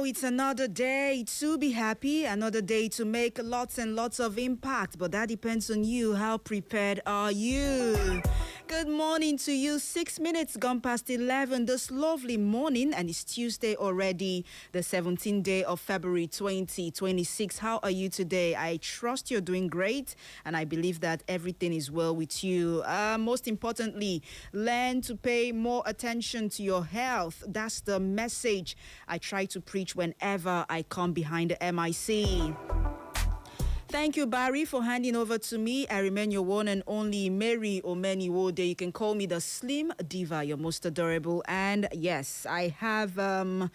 it's another day to be happy, another day to make lots and lots of impact, but that depends on you. How prepared are you? Good morning to you. 6 minutes gone past 11 this lovely morning, and it's Tuesday already, the 17th day of February 2026. How are you today? I trust you're doing great, and I believe that everything is well with you. Most importantly, learn to pay more attention to your health. That's the message I try to preach whenever I come behind the MIC. Thank you, Barry, for handing over to me. I remain your one and only Mary Omeniwode. You can call me the Slim Diva, your most adorable. And yes, I have a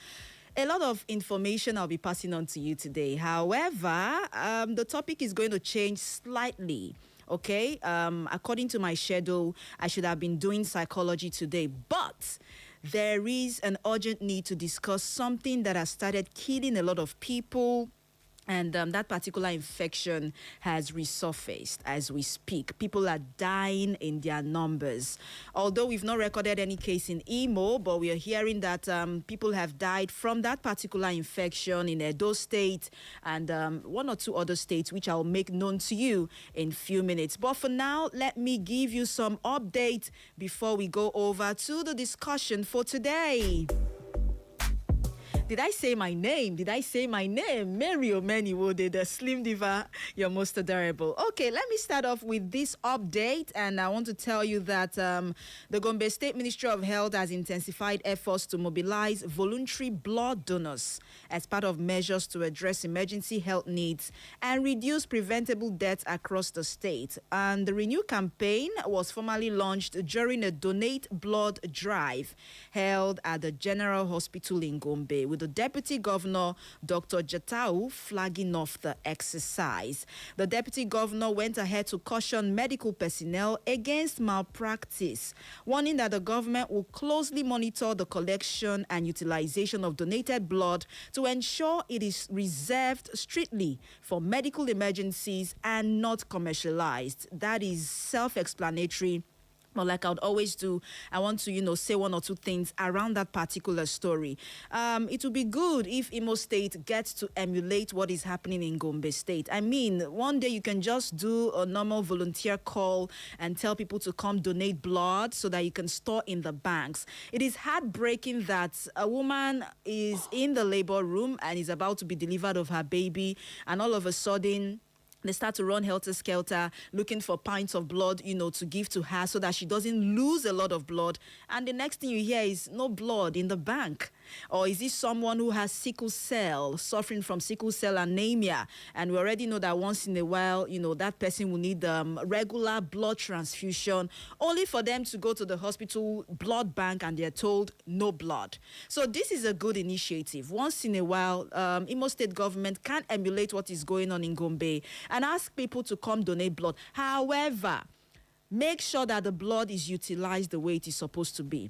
lot of information I'll be passing on to you today. However, the topic is going to change slightly. Okay, according to my schedule, I should have been doing psychology today, but there is an urgent need to discuss something that has started killing a lot of people. And that particular infection has resurfaced as we speak. People are dying in their numbers. Although we've not recorded any case in Imo, but we are hearing that people have died from that particular infection in Edo State and one or two other states, which I'll make known to you in a few minutes. But for now, let me give you some update before we go over to the discussion for today. Did I say my name? Mary Omeniwode, the Slim Diva, your most adorable. Okay, let me start off with this update. And I want to tell you that the Gombe State Ministry of Health has intensified efforts to mobilize voluntary blood donors as part of measures to address emergency health needs and reduce preventable deaths across the state. And the Renew campaign was formally launched during a Donate Blood drive held at the General Hospital in Gombe, with the Deputy Governor, Dr. Jatau, flagging off the exercise. The Deputy Governor went ahead to caution medical personnel against malpractice, warning that the government will closely monitor the collection and utilization of donated blood to ensure it is reserved strictly for medical emergencies and not commercialized. That is self-explanatory. But like I would always do, I want to, say one or two things around that particular story. It would be good if Imo State gets to emulate what is happening in Gombe State. I mean, one day you can just do a normal volunteer call and tell people to come donate blood so that you can store in the banks. It is heartbreaking that a woman is in the labor room and is about to be delivered of her baby, and all of a sudden, they start to run helter-skelter, looking for pints of blood, to give to her so that she doesn't lose a lot of blood. And the next thing you hear is no blood in the bank. Or is this someone who has sickle cell, suffering from sickle cell anemia? And we already know that once in a while, that person will need regular blood transfusion, only for them to go to the hospital blood bank and they're told no blood. So this is a good initiative. Once in a while, Imo State government can emulate what is going on in Gombe and ask people to come donate blood. However, make sure that the blood is utilized the way it is supposed to be.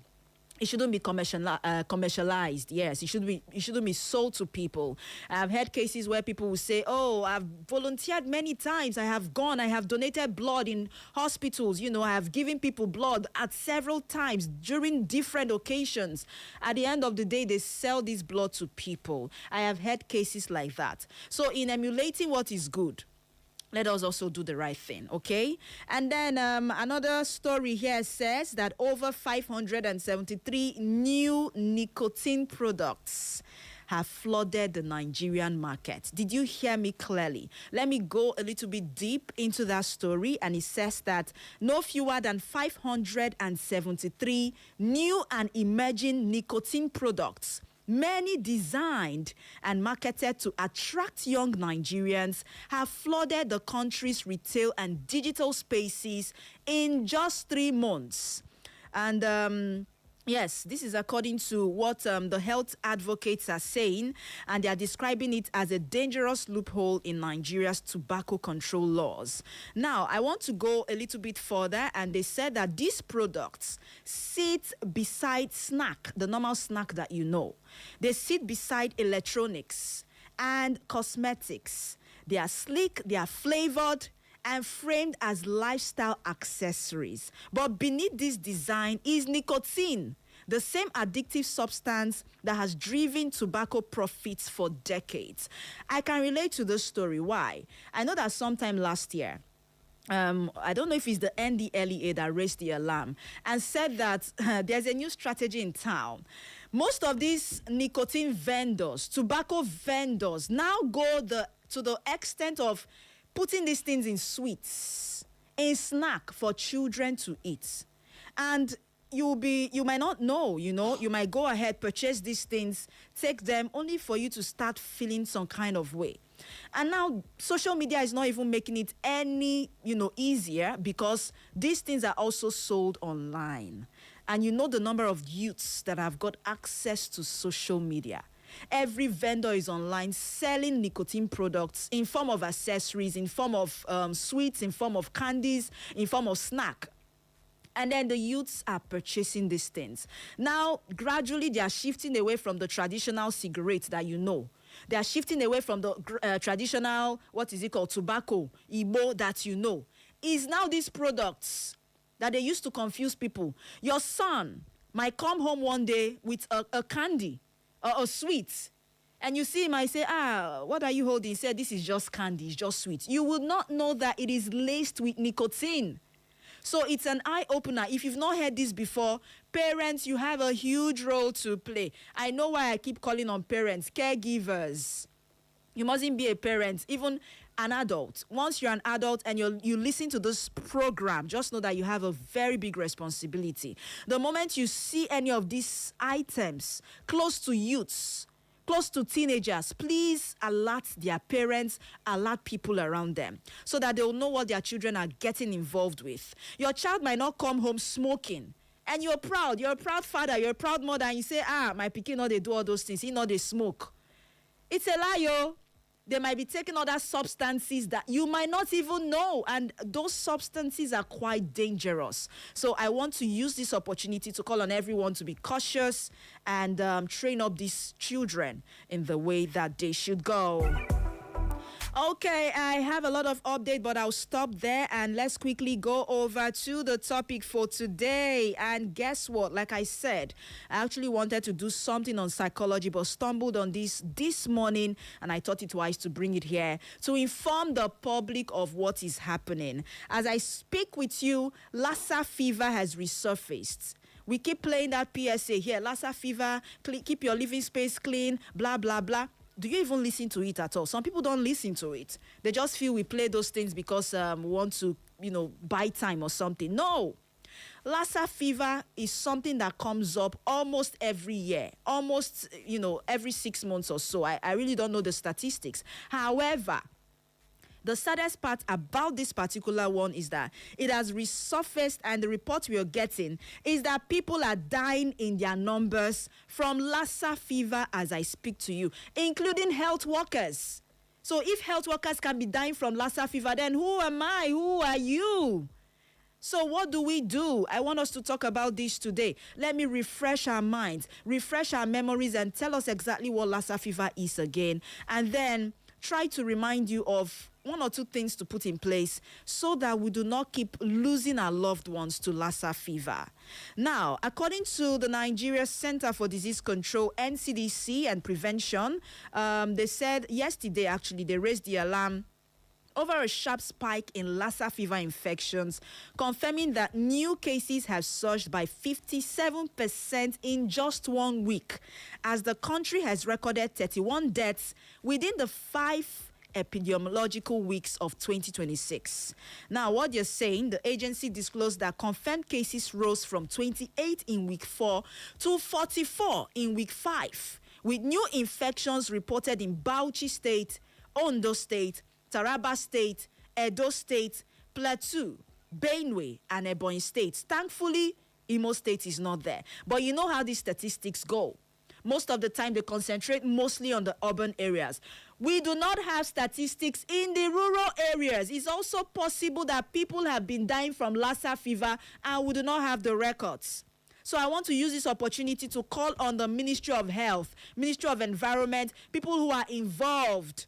It shouldn't be commercialized. Yes, it shouldn't be sold to people. I've heard cases where people will say, "Oh, I've volunteered many times. I have donated blood in hospitals. I have given people blood at several times during different occasions." At the end of the day, they sell this blood to people. I have heard cases like that. So, in emulating what is good, let us also do the right thing, okay? And then another story here says that over 573 new nicotine products have flooded the Nigerian market. Did you hear me clearly? Let me go a little bit deep into that story. And it says that no fewer than 573 new and emerging nicotine products, many designed and marketed to attract young Nigerians, have flooded the country's retail and digital spaces in just 3 months. And yes, this is according to what the health advocates are saying, and they are describing it as a dangerous loophole in Nigeria's tobacco control laws. Now, I want to go a little bit further, and they said that these products sit beside snack, the normal snack that you know. They sit beside electronics and cosmetics. They are sleek, they are flavored, and framed as lifestyle accessories. But beneath this design is nicotine the same addictive substance that has driven tobacco profits for decades. I can relate to this story. Why? I know that sometime last year, I don't know if it's the NDLEA that raised the alarm and said that there's a new strategy in town. Most of these nicotine vendors, tobacco vendors, now go to the extent of putting these things in sweets, in snack for children to eat. And you might not know, you might go ahead, purchase these things, take them only for you to start feeling some kind of way. And now social media is not even making it any, easier, because these things are also sold online. And the number of youths that have got access to social media. Every vendor is online selling nicotine products in form of accessories, in form of sweets, in form of candies, in form of snack. And then the youths are purchasing these things. Now, gradually, they are shifting away from the traditional cigarette that They are shifting away from the traditional, tobacco, Igbo that It's now these products that they used to confuse people. Your son might come home one day with a candy or a sweet, and you see him, I say, what are you holding? He said, this is just candy, it's just sweet. You will not know that it is laced with nicotine. So it's an eye-opener. If you've not heard this before, parents, you have a huge role to play. I know why I keep calling on parents, caregivers. You mustn't be a parent, even an adult. Once you're an adult and you listen to this program, just know that you have a very big responsibility. The moment you see any of these items close to youths, close to teenagers, please alert their parents, alert people around them, so that they'll know what their children are getting involved with. Your child might not come home smoking, and you're a proud father, you're a proud mother, and you say, my pikin know they do all those things, he know they smoke. It's a lie, yo. They might be taking other substances that you might not even know, and those substances are quite dangerous. So I want to use this opportunity to call on everyone to be cautious and train up these children in the way that they should go. Okay, I have a lot of update, but I'll stop there and let's quickly go over to the topic for today. And guess what? Like I said, I actually wanted to do something on psychology, but stumbled on this morning, and I thought it wise to bring it here to inform the public of what is happening. As I speak with you, LASSA fever has resurfaced. We keep playing that PSA here, LASSA fever, keep your living space clean, blah, blah, blah. Do you even listen to it at all? Some people don't listen to it. They just feel we play those things because we want to, buy time or something. No. LASSA fever is something that comes up almost every year, almost, every 6 months or so. I really don't know the statistics. However, the saddest part about this particular one is that it has resurfaced, and the report we are getting is that people are dying in their numbers from LASSA fever as I speak to you, including health workers. So if health workers can be dying from LASSA fever, then who am I? Who are you? So what do? I want us to talk about this today. Let me refresh our minds, refresh our memories, and tell us exactly what LASSA fever is again. And then try to remind you of one or two things to put in place so that we do not keep losing our loved ones to LASSA fever. Now, according to the Nigeria Center for Disease Control, NCDC, and Prevention, they said yesterday, actually, they raised the alarm over a sharp spike in LASSA fever infections, confirming that new cases have surged by 57% in just 1 week, as the country has recorded 31 deaths within the 5 epidemiological weeks of 2026. Now, what you're saying, the agency disclosed that confirmed cases rose from 28 in week 4 to 44 in week 5, with new infections reported in Bauchi State, Ondo State, Taraba State, Edo State, Plateau, Benue, and Ebonyi State. Thankfully, Imo State is not there. But you know how these statistics go. Most of the time, they concentrate mostly on the urban areas. We do not have statistics in the rural areas. It's also possible that people have been dying from LASSA fever and we do not have the records. So I want to use this opportunity to call on the Ministry of Health, Ministry of Environment, people who are involved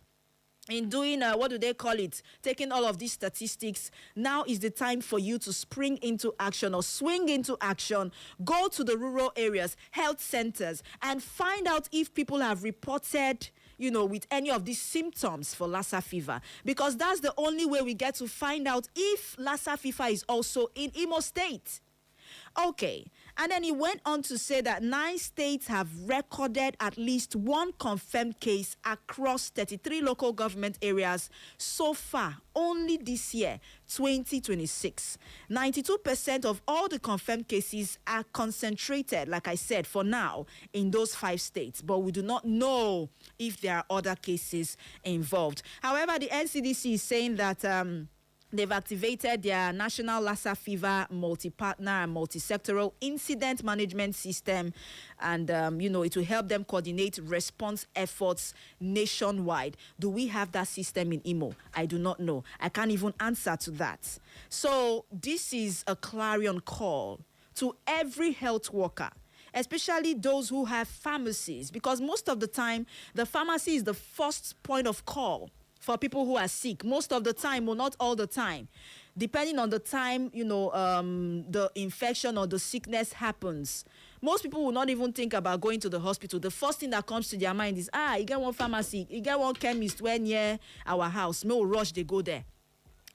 in doing what do they call it, taking all of these statistics. Now is the time for you to spring into action or swing into action. Go to the rural areas, health centers, and find out if people have reported, with any of these symptoms for Lassa fever, because that's the only way we get to find out if Lassa fever is also in Imo State. Okay, and then he went on to say that 9 states have recorded at least one confirmed case across 33 local government areas so far, only this year, 2026. 92% of all the confirmed cases are concentrated, like I said, for now, in those 5 states, but we do not know if there are other cases involved. However, the NCDC is saying that they've activated their National Lassa Fever Multi-Partner and Multi-Sectoral Incident Management System. And, it will help them coordinate response efforts nationwide. Do we have that system in Imo? I do not know. I can't even answer to that. So this is a clarion call to every health worker, especially those who have pharmacies, because most of the time, the pharmacy is the first point of call for people who are sick. Most of the time, or not all the time, depending on the time, the infection or the sickness happens. Most people will not even think about going to the hospital. The first thing that comes to their mind is, you get one pharmacy, you get one chemist when near our house. No rush, they go there.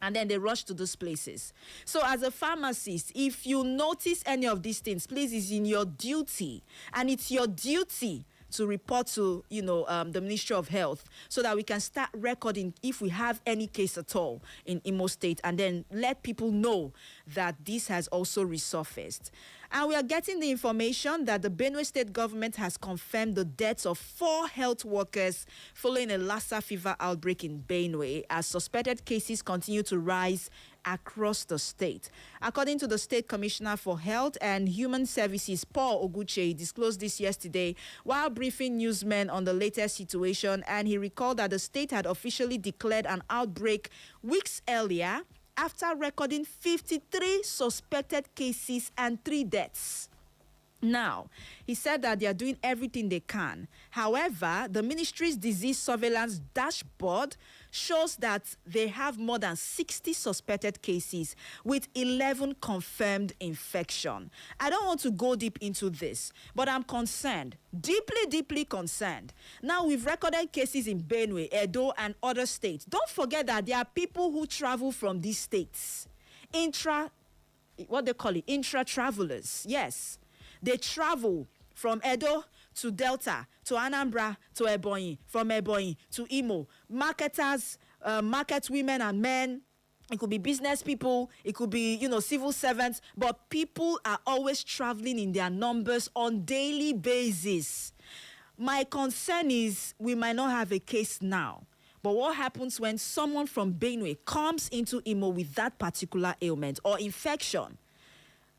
And then they rush to those places. So as a pharmacist, if you notice any of these things, please, it's in your duty. And it's your duty to report to, the Ministry of Health, so that we can start recording if we have any case at all in Imo State, and then let people know that this has also resurfaced. And we are getting the information that the Benue State government has confirmed the deaths of 4 health workers following a Lassa fever outbreak in Benue, as suspected cases continue to rise across the state. According to the State Commissioner for Health and Human Services, Paul Oguche, disclosed this yesterday while briefing newsmen on the latest situation, and he recalled that the state had officially declared an outbreak weeks earlier after recording 53 suspected cases and 3 deaths. Now, he said that they are doing everything they can. However, the ministry's disease surveillance dashboard shows that they have more than 60 suspected cases with 11 confirmed infection. I don't want to go deep into this, but I'm concerned, deeply concerned. Now, we've recorded cases in Benue, Edo, and other states. Don't forget that there are people who travel from these states. Intra-travelers, yes. They travel from Edo to Delta, to Anambra, to Ebonyi, from Ebonyi to Imo. Marketers, market women and men. It could be business people. It could be, civil servants. But people are always traveling in their numbers on daily basis. My concern is we might not have a case now. But what happens when someone from Benue comes into Imo with that particular ailment or infection?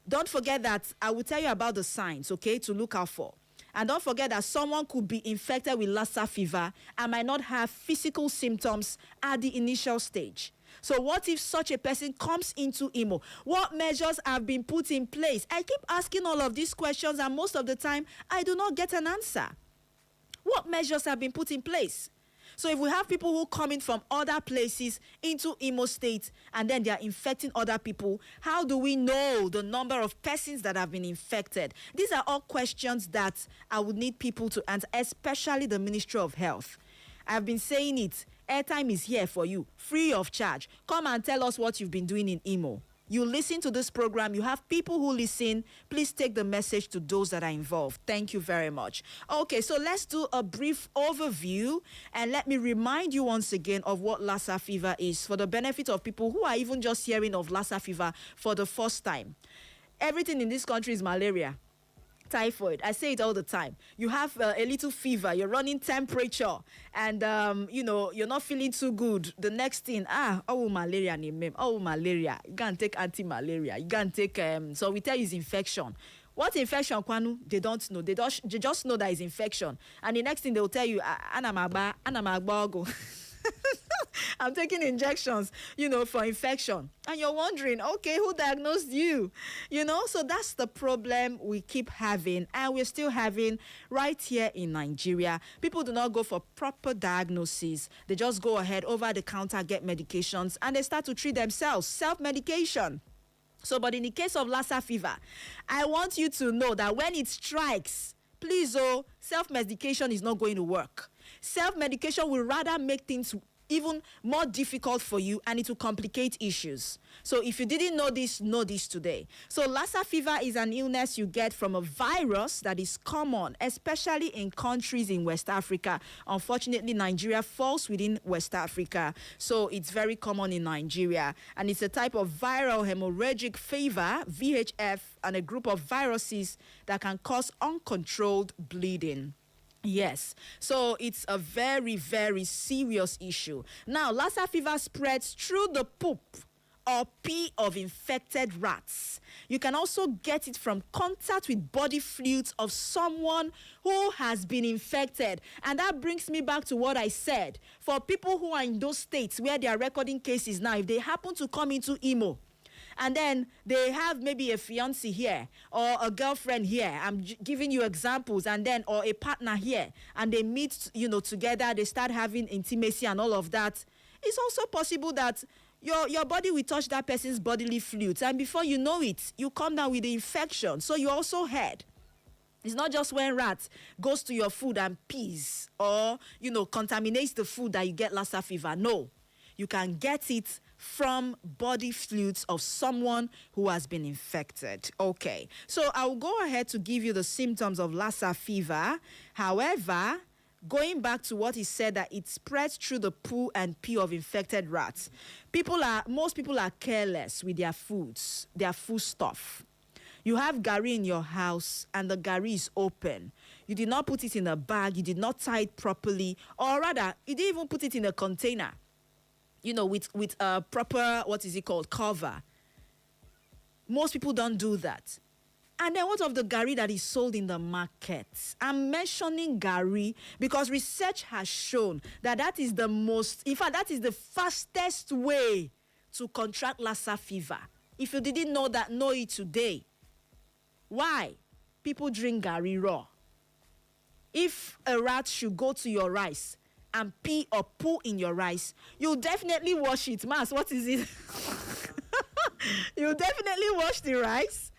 Don't forget that I will tell you about the signs, okay, to look out for. And don't forget that someone could be infected with Lassa fever and might not have physical symptoms at the initial stage. So what if such a person comes into Imo? What measures have been put in place? I keep asking all of these questions, and most of the time, I do not get an answer. What measures have been put in place? So if we have people who come in from other places into Imo State and then they are infecting other people, how do we know the number of persons that have been infected? These are all questions that I would need people to answer, especially the Ministry of Health. I've been saying it. Airtime is here for you, free of charge. Come and tell us what you've been doing in Imo. You listen to this program, you have people who listen. Please take the message to those that are involved. Thank you very much. Okay, so let's do a brief overview, and let me remind you once again of what Lassa fever is for the benefit of people who are even just hearing of Lassa fever for the first time. Everything in this country is malaria. Typhoid. I say it all the time. You have a little fever, you're running temperature, and you're not feeling too good. The next thing, malaria, malaria. You can't take anti-malaria. You can't take so we tell you it's infection. What infection, Kwanu? They don't know. They just know that it's infection. And the next thing they will tell you, anamagba. I'm taking injections, for infection. And you're wondering, okay, who diagnosed you? So that's the problem we keep having, and we're still having right here in Nigeria. People do not go for proper diagnosis. They just go ahead over the counter, get medications, and they start to treat themselves, self-medication. So, but in the case of Lassa fever, I want you to know that when it strikes, please, self-medication is not going to work. Self-medication will rather make things even more difficult for you, and it will complicate issues. So if you didn't know this today. So Lassa fever is an illness you get from a virus that is common, especially in countries in West Africa. Unfortunately, Nigeria falls within West Africa, so it's very common in Nigeria. And it's a type of viral hemorrhagic fever, VHF, and a group of viruses that can cause uncontrolled bleeding. Yes, so it's a very, very serious issue. Now, Lassa fever spreads through the poop or pee of infected rats. You can also get it from contact with body fluids of someone who has been infected. And that brings me back to what I said. For people who are in those states where they are recording cases now, if they happen to come into Imo, and then they have maybe a fiancé here or a girlfriend here. I'm giving you examples. And then, or a partner here. And they meet, together. They start having intimacy and all of that. It's also possible that your body will touch that person's bodily fluids. And before you know it, you come down with the infection. So you also had. It's not just when rat goes to your food and pees or, contaminates the food that you get Lassa fever. No. You can get it from body fluids of someone who has been infected. Okay, so I'll go ahead to give you the symptoms of Lassa fever. However, going back to what he said, that it spreads through the poo and pee of infected rats. Most people are careless with their foods, their food stuff. You have gari in your house and the gari is open. You did not put it in a bag, you did not tie it properly, or rather, you didn't even put it in a container. With a proper, cover. Most people don't do that. And then what of the gari that is sold in the market? I'm mentioning gari because research has shown that is that is the fastest way to contract Lassa fever. If you didn't know that, know it today. Why? People drink gari raw. If a rat should go to your rice and pee or poo in your rice, you'll definitely wash it. Mas, what is it? You'll definitely wash the rice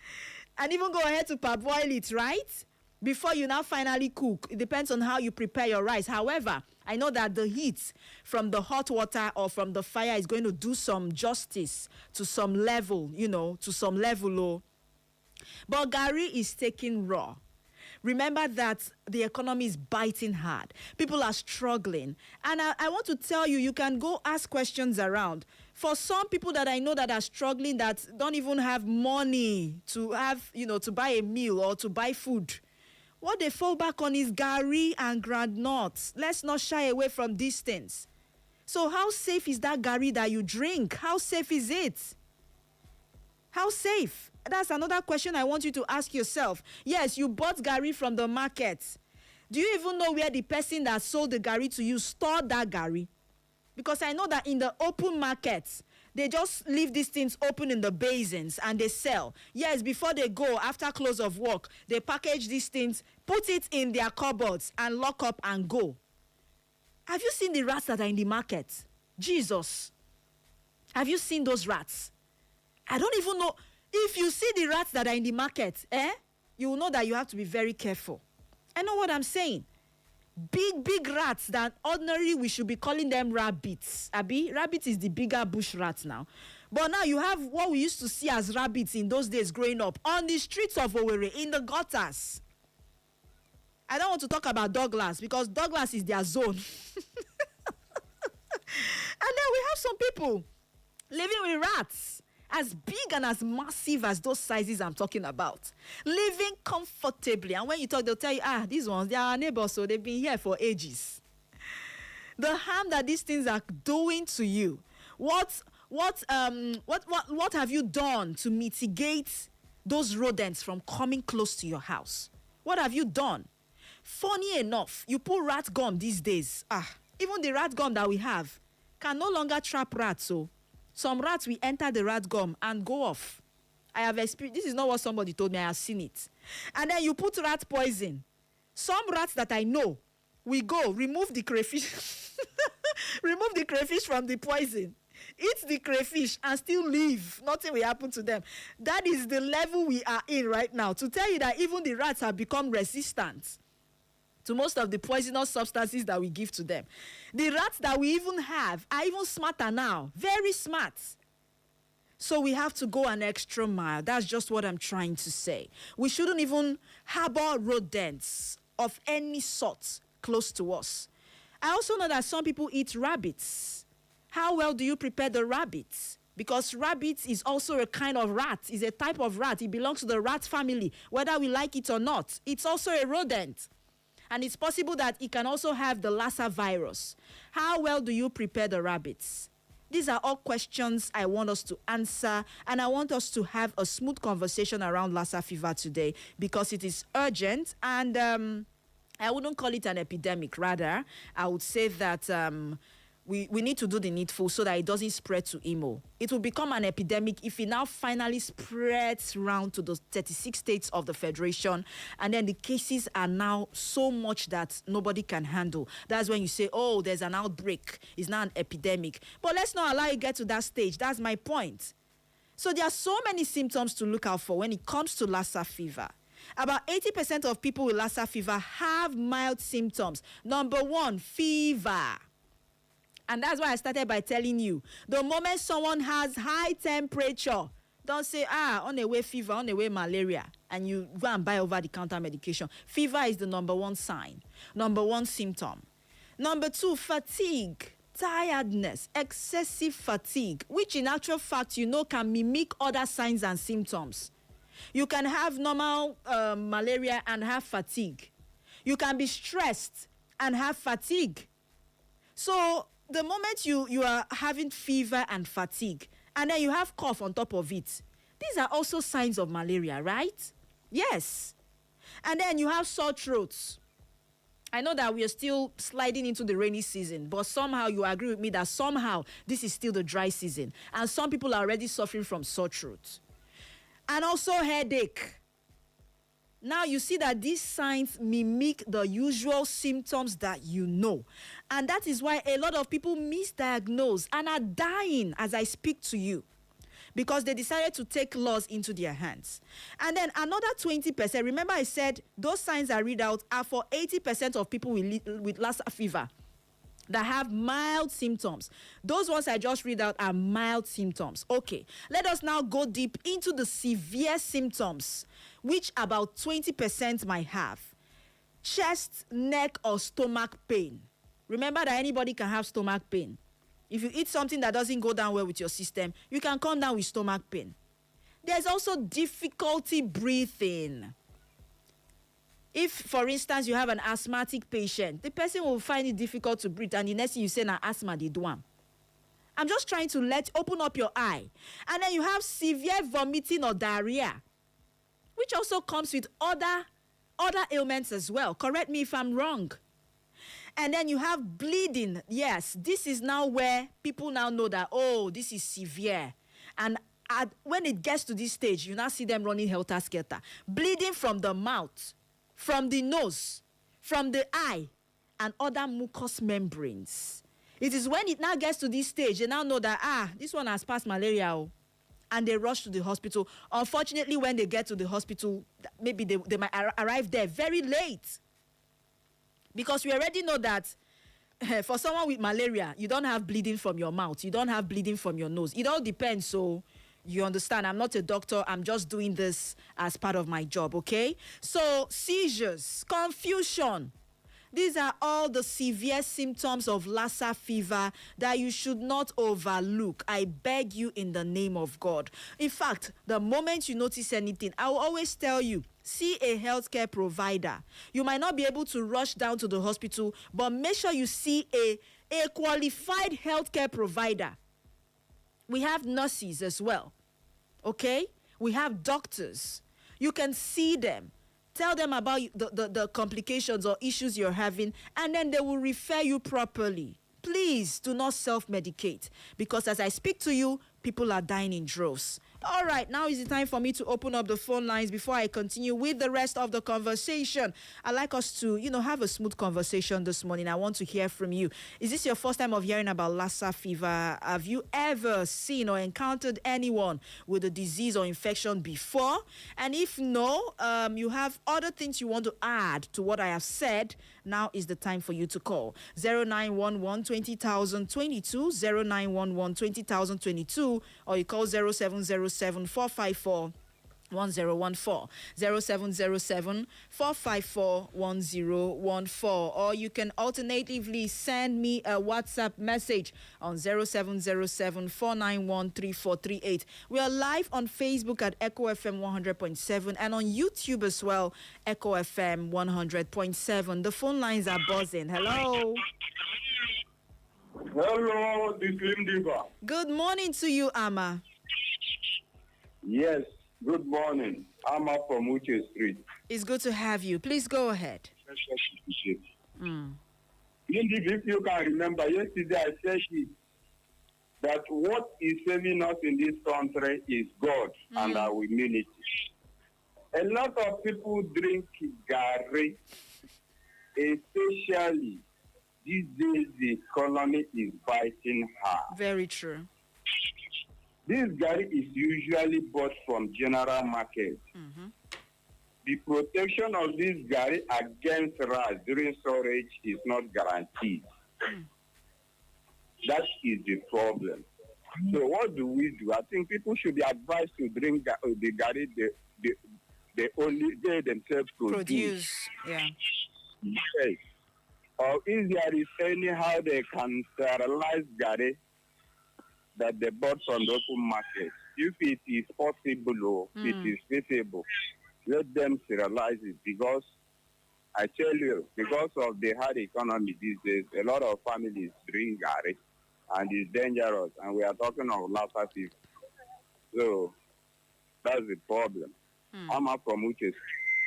and even go ahead to parboil it, right? Before you now finally cook. It depends on how you prepare your rice. However, I know that the heat from the hot water or from the fire is going to do some justice to some level, But gari is taken raw. Remember that the economy is biting hard. People are struggling. And I want to tell you, you can go ask questions around. For some people that I know that are struggling, that don't even have money to have, to buy a meal or to buy food, what they fall back on is gari and groundnuts. Let's not shy away from these things. So how safe is that gari that you drink? How safe is it? How safe? That's another question I want you to ask yourself. Yes, you bought gari from the market. Do you even know where the person that sold the gari to you stored that gari? Because I know that in the open market, they just leave these things open in the basins and they sell. Yes, before they go, after close of work, they package these things, put it in their cupboards and lock up and go. Have you seen the rats that are in the market? Jesus. Have you seen those rats? I don't even know. If you see the rats that are in the market, you will know that you have to be very careful. I know what I'm saying. Big rats that ordinarily we should be calling them rabbits. Abi, rabbit is the bigger bush rat now. But now you have what we used to see as rabbits in those days growing up on the streets of Owerri, in the gutters. I don't want to talk about Douglas because Douglas is their zone. And then we have some people living with rats as big and as massive as those sizes I'm talking about, living comfortably. And when you talk, they'll tell you, these ones, they are our neighbors, so they've been here for ages. The harm that these things are doing to you, what have you done to mitigate those rodents from coming close to your house? What have you done? Funny enough, you put rat gum these days. Even the rat gum that we have, can no longer trap rats. So some rats will enter the rat gum and go off. I have experienced, this is not what somebody told me, I have seen it. And then you put rat poison. Some rats that I know will go, remove the crayfish, remove the crayfish from the poison, eat the crayfish and still leave. Nothing will happen to them. That is the level we are in right now. To tell you that even the rats have become resistant to most of the poisonous substances that we give to them. The rats that we even have are even smarter now, very smart. So we have to go an extra mile. That's just what I'm trying to say. We shouldn't even harbor rodents of any sort close to us. I also know that some people eat rabbits. How well do you prepare the rabbits? Because rabbit is also a kind of rat. It's a type of rat. It belongs to the rat family, whether we like it or not. It's also a rodent. And it's possible that it can also have the LASSA virus. How well do you prepare the rabbits? These are all questions I want us to answer, and I want us to have a smooth conversation around Lassa fever today because it is urgent, and I wouldn't call it an epidemic. Rather, I would say that we need to do the needful so that it doesn't spread to Imo. It will become an epidemic if it now finally spreads around to the 36 states of the Federation, and then the cases are now so much that nobody can handle. That's when you say, oh, there's an outbreak. It's not an epidemic. But let's not allow it get to that stage. That's my point. So there are so many symptoms to look out for when it comes to Lassa fever. About 80% of people with Lassa fever have mild symptoms. Number one, fever. And that's why I started by telling you, the moment someone has high temperature, don't say, on the way fever, on the way malaria, and you go and buy over-the-counter medication. Fever is the number one sign, number one symptom. Number two, fatigue, tiredness, excessive fatigue, which in actual fact, can mimic other signs and symptoms. You can have normal malaria and have fatigue. You can be stressed and have fatigue. So the moment you are having fever and fatigue, and then you have cough on top of it, these are also signs of malaria, right? Yes. And then you have sore throats. I know that we are still sliding into the rainy season, but somehow you agree with me that somehow this is still the dry season, and some people are already suffering from sore throats. And also headache. Now you see that these signs mimic the usual symptoms that you know. And that is why a lot of people misdiagnose and are dying as I speak to you, because they decided to take laws into their hands. And then another 20%, remember I said those signs I read out are for 80% of people with Lassa fever that have mild symptoms. Those ones I just read out are mild symptoms. Okay, let us now go deep into the severe symptoms, which about 20% might have. Chest, neck, or stomach pain. Remember that anybody can have stomach pain. If you eat something that doesn't go down well with your system, you can come down with stomach pain. There's also difficulty breathing. If, for instance, you have an asthmatic patient, the person will find it difficult to breathe, and the next thing you say, now asthma, they do am. I'm just trying to open up your eye. And then you have severe vomiting or diarrhea, which also comes with other ailments as well. Correct me if I'm wrong. And then you have bleeding. Yes, this is now where people now know that, oh, this is severe. And when it gets to this stage, you now see them running helter-skelter. Bleeding from the mouth, from the nose, from the eye, and other mucous membranes. It is when it now gets to this stage, they now know that, this one has passed malaria, and they rush to the hospital. Unfortunately, when they get to the hospital, maybe they might arrive there very late. Because we already know that for someone with malaria, you don't have bleeding from your mouth. You don't have bleeding from your nose. It all depends, so you understand. I'm not a doctor. I'm just doing this as part of my job, okay? So seizures, confusion. These are all the severe symptoms of Lassa fever that you should not overlook. I beg you in the name of God. In fact, the moment you notice anything, I will always tell you, see a healthcare provider. You might not be able to rush down to the hospital, but make sure you see a qualified healthcare provider. We have nurses as well, okay? We have doctors. You can see them. Tell them about the complications or issues you're having, and then they will refer you properly. Please. please do not self-medicate, because as I speak to you, people are dying in droves. All right, now is the time for me to open up the phone lines before I continue with the rest of the conversation. I'd like us to, have a smooth conversation this morning. I want to hear from you. Is this your first time of hearing about Lassa fever? Have you ever seen or encountered anyone with a disease or infection before? And if no, you have other things you want to add to what I have said, now is the time for you to call. 0911 20022, 0911 20022, or you call 0707 454 1014, 0707 454 1014, or you can alternatively send me a WhatsApp message on 0707 491 3438. We are live on Facebook at Echo FM 100.7 and on YouTube as well, Echo FM 100.7. The phone lines are buzzing. Hello. Hello, the Slim Diva. Good morning to you, Ama. Yes, good morning. I'm up from Uche Street. It's good to have you. Please go ahead. If you can remember, yesterday I said that what is saving us in this country is God, and our immunity. A lot of people drink Gary, especially these days the economy is biting hard. Very true. This Gary is usually bought from general market. The protection of this Gary against rats during storage is not guaranteed. That is the problem. So what do we do? I think people should be advised to drink the Gary they only they themselves produce. Yeah. Yes. Or if there is anyhow they can sterilize Gary that they bought from the open market. If it is possible or it is feasible, let them sterilize it, because I tell you, because of the hard economy these days, a lot of families drink Gary and it's dangerous, and we are talking of Lassa fever. So that's the problem. I'm up from Uche.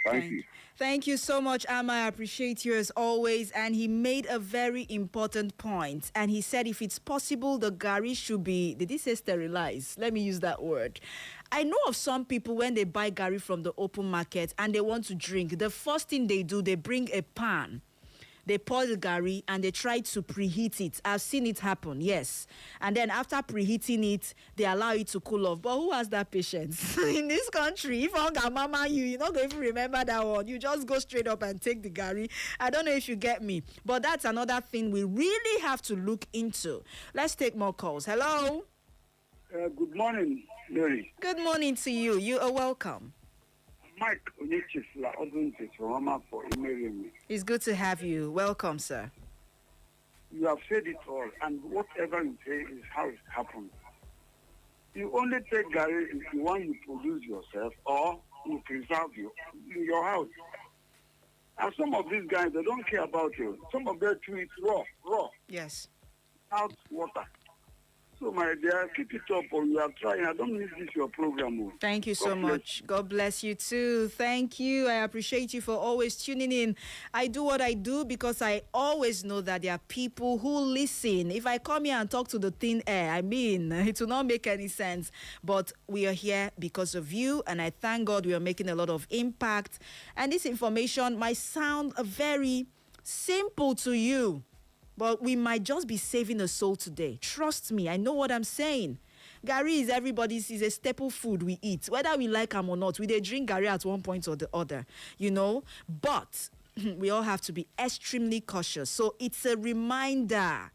Thank you. Thank you so much, Ama. I appreciate you as always. And he made a very important point. And he said if it's possible, the Gary should be, did he say sterilized? Let me use that word. I know of some people when they buy Gary from the open market and they want to drink, the first thing they do, they bring a pan. They pour the Gary and they try to preheat it. I've seen it happen, yes. And then after preheating it, they allow it to cool off. But who has that patience? In this country, if hunger mama you're not going to even remember that one. You just go straight up and take the Gary. I don't know if you get me. But that's another thing we really have to look into. Let's take more calls. Hello? Good morning, Mary. Good morning to you. You are welcome. Mike for emailing me. It's good to have you. Welcome, sir. You have said it all, and whatever you say is how it happens. You only take Gary if you want to produce yourself or you preserve you in your house. And some of these guys, they don't care about you. Some of them treat raw. Yes. Out water. So, my dear, keep it up, or you are trying. I don't miss this your program. Thank you so much. God bless you too. Thank you. I appreciate you for always tuning in. I do what I do because I always know that there are people who listen. If I come here and talk to the thin air, I mean, it will not make any sense. But we are here because of you, and I thank God we are making a lot of impact. And this information might sound very simple to you, but we might just be saving a soul today. Trust me, I know what I'm saying. Gary is everybody's, is a staple food we eat. Whether we like them or not, we drink Gary at one point or the other, But we all have to be extremely cautious. So it's a reminder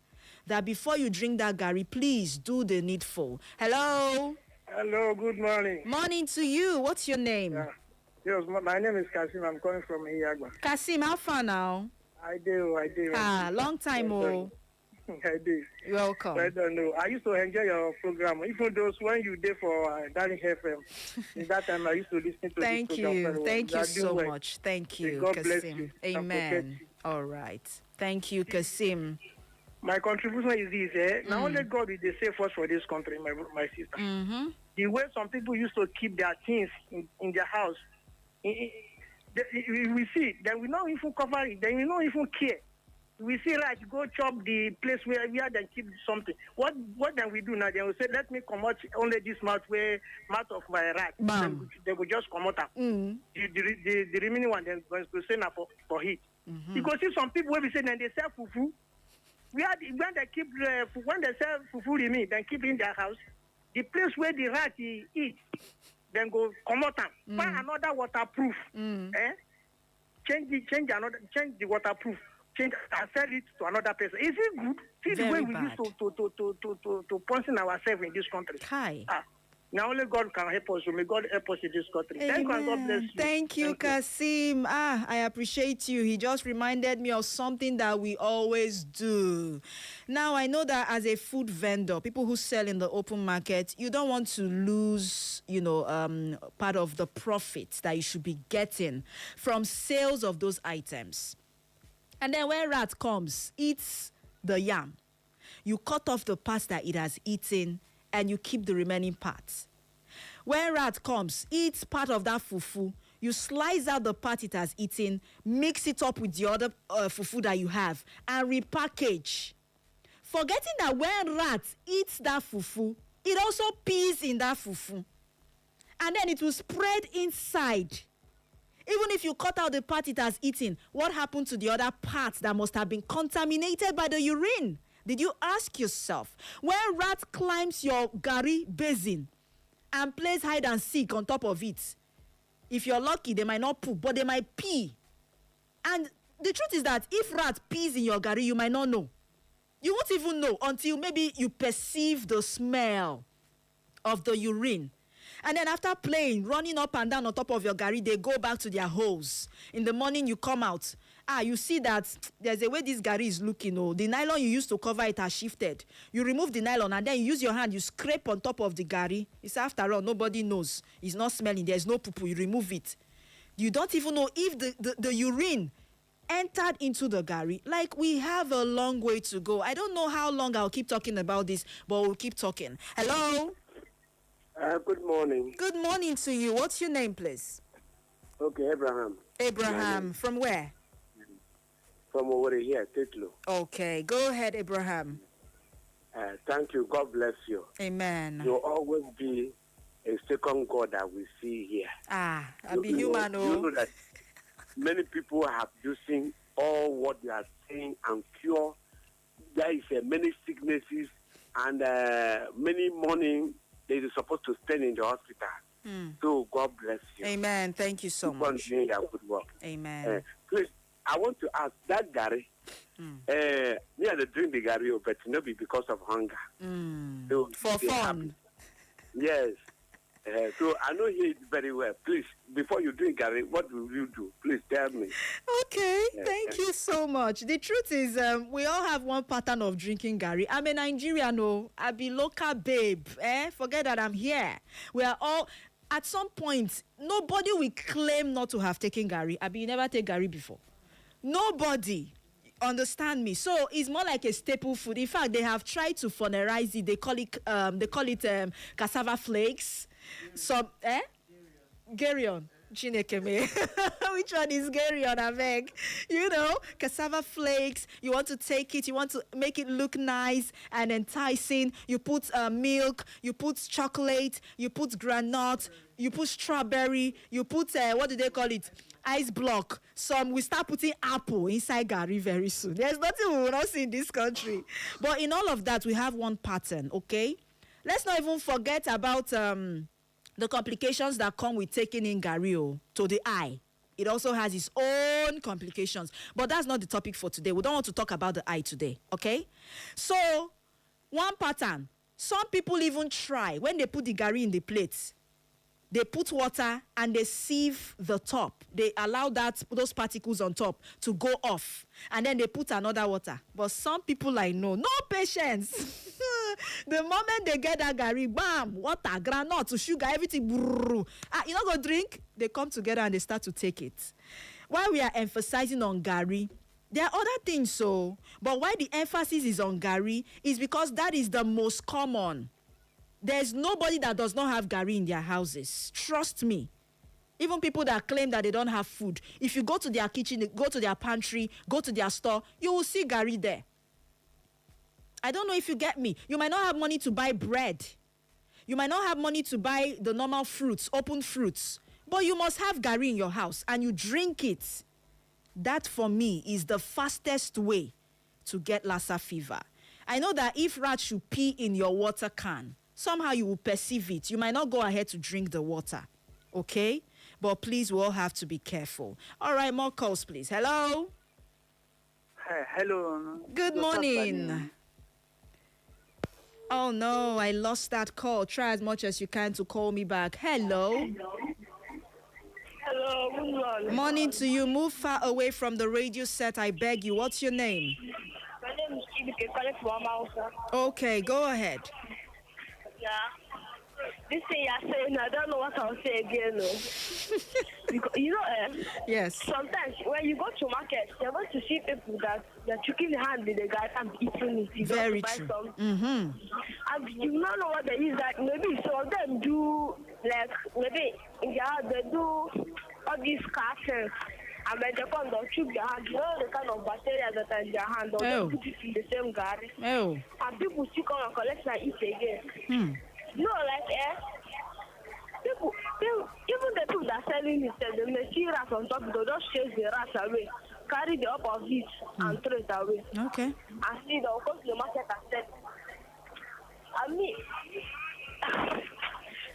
that before you drink that Gary, please do the needful. Hello? Hello, good morning. Morning to you. What's your name? Yes, my name is Kasim. I'm calling from Iyagba. Kasim, how far now? I do. Long time, oh. I do. You're welcome. I don't know. I used to enjoy your program. Even those when you did for Darling FM. In that time, I used to listen to Thank this you. program. Thank you so much. Thank you, God Kasim. bless you. Amen. All right. Thank you, Kasim. My contribution is this. Now only God is the safest for this country, my sister. The way some people used to keep their things in their house, we see, they will not even cover it. They will not even care. we see rat go chop the place where they keep something. What then we do now? They will say, let me come out only this mouth of my rat. They will just come out. The remaining one then going to say now for heat. You go see some people when we say then they sell fufu. When they keep when they sell fufu remain, then keep in their house. The place where the rat eat, then go come out and find another waterproof. Change the waterproof. Change and sell it to another person. Is it good? See the way we used to poison ourselves in this country. Now only God can help us. So may God help us in this country. Thank you and God bless you. Thank you, Kasim. I appreciate you. He just reminded me of something that we always do. Now, I know that as a food vendor, people who sell in the open market, you don't want to lose, part of the profits that you should be getting from sales of those items. And then when rat comes, eats the yam, you cut off the parts that it has eaten and you keep the remaining parts. When rat comes, eats part of that fufu, you slice out the part it has eaten, mix it up with the other fufu that you have, and repackage. Forgetting that when rat eats that fufu, it also pees in that fufu. And then it will spread inside. Even if you cut out the part it has eaten, what happened to the other parts that must have been contaminated by the urine? Did you ask yourself, when rat climbs your gari basin and plays hide and seek on top of it, if you're lucky, they might not poop, but they might pee. And the truth is that if rat pees in your gari, you might not know. You won't even know until maybe you perceive the smell of the urine. And then after playing, running up and down on top of your gari, they go back to their holes. In the morning, you come out. You see that there's a way this gari is looking. The nylon you used to cover it has shifted. You remove the nylon and then you use your hand, you scrape on top of the gari. It's after all, nobody knows. It's not smelling. There's no poo-poo. You remove it. You don't even know if the urine entered into the gari. Like, we have a long way to go. I don't know how long I'll keep talking about this, but we'll keep talking. Hello? Good morning. Good morning to you. What's your name, please? Okay, Abraham. Abraham, from where? From over here, Titlo. Okay, go ahead, Abraham. Thank you. God bless you. Amen. You'll always be a second God that we see here. I'll be human. You know that many people are using all what they are saying and cure. There is many sicknesses and many money they are supposed to spend in the hospital. So God bless you. Amen. Thank you so much. Continue your good work. Amen. Please, I want to ask that Gary. Me I drink the Gary, but not be because of hunger. So for fun. Happy. Yes. So I know you very well. Please, before you drink Gary, what will you do? Please tell me. Okay, thank you so much. The truth is, we all have one pattern of drinking Gary. I'm a Nigerian, I be local babe. Forget that I'm here. We are all, at some point, nobody will claim not to have taken Gary. You never take Gary before. Nobody. Understand me? So it's more like a staple food. In fact, they have tried to funerize it. They call it cassava flakes. Some Garion. Chinekeme. Which one is Garion, I beg? Cassava flakes. You want to take it, you want to make it look nice and enticing. You put milk, you put chocolate, you put granite, you put strawberry, you put, what do they call it? Ice block. We start putting apple inside Gary very soon. There's nothing we will not see in this country. But in all of that, we have one pattern, okay? Let's not even forget about the complications that come with taking in Gary to the eye. It also has its own complications. But that's not the topic for today. We don't want to talk about the eye today, okay? So, one pattern. Some people even try, when they put the Gary in the plates, they put water and they sieve the top. They allow those particles on top to go off. And then they put another water. But some people no patience. The moment they get that Gary, bam, water, granite, sugar, everything. You're not going to drink? They come together and they start to take it. While we are emphasizing on Gary, there are other things but why the emphasis is on Gary is because that is the most common. There's nobody that does not have Gary in their houses. Trust me. Even people that claim that they don't have food, if you go to their kitchen, go to their pantry, go to their store, you will see gari there. I don't know if you get me. You might not have money to buy bread. You might not have money to buy the normal fruits, open fruits, but you must have gari in your house and you drink it. That for me is the fastest way to get Lassa fever. I know that if rats should pee in your water can, somehow you will perceive it. You might not go ahead to drink the water. Okay? But please, we all have to be careful. All right, more calls, please. Hello? Hello. Good morning. Oh, no, I lost that call. Try as much as you can to call me back. Hello? Hello, good morning. Morning to you. Move far away from the radio set, I beg you. What's your name? My name is Chibike, calling from Amausa. Okay, go ahead. Yeah. This thing you're saying, I don't know what I'll say again. No. Because, Yes. sometimes when you go to market, you're going to see people that they're choking the hand with the guy and eating it. You Very buy true. some. Mm-hmm. And you don't know what they use. Like maybe some of them do, like maybe in their house they do all these cartons. And when they come, they'll chew their hand. You know the kind of bacteria that are in their hand. They'll put it in the same gari. Oh. And people still come and collect and eat again. No, like, people, even the people that are selling it, they may see rats on top, they'll just chase the rats away, carry the up of it, and throw it away. Okay. And see, they'll go to the market and sell it. I mean,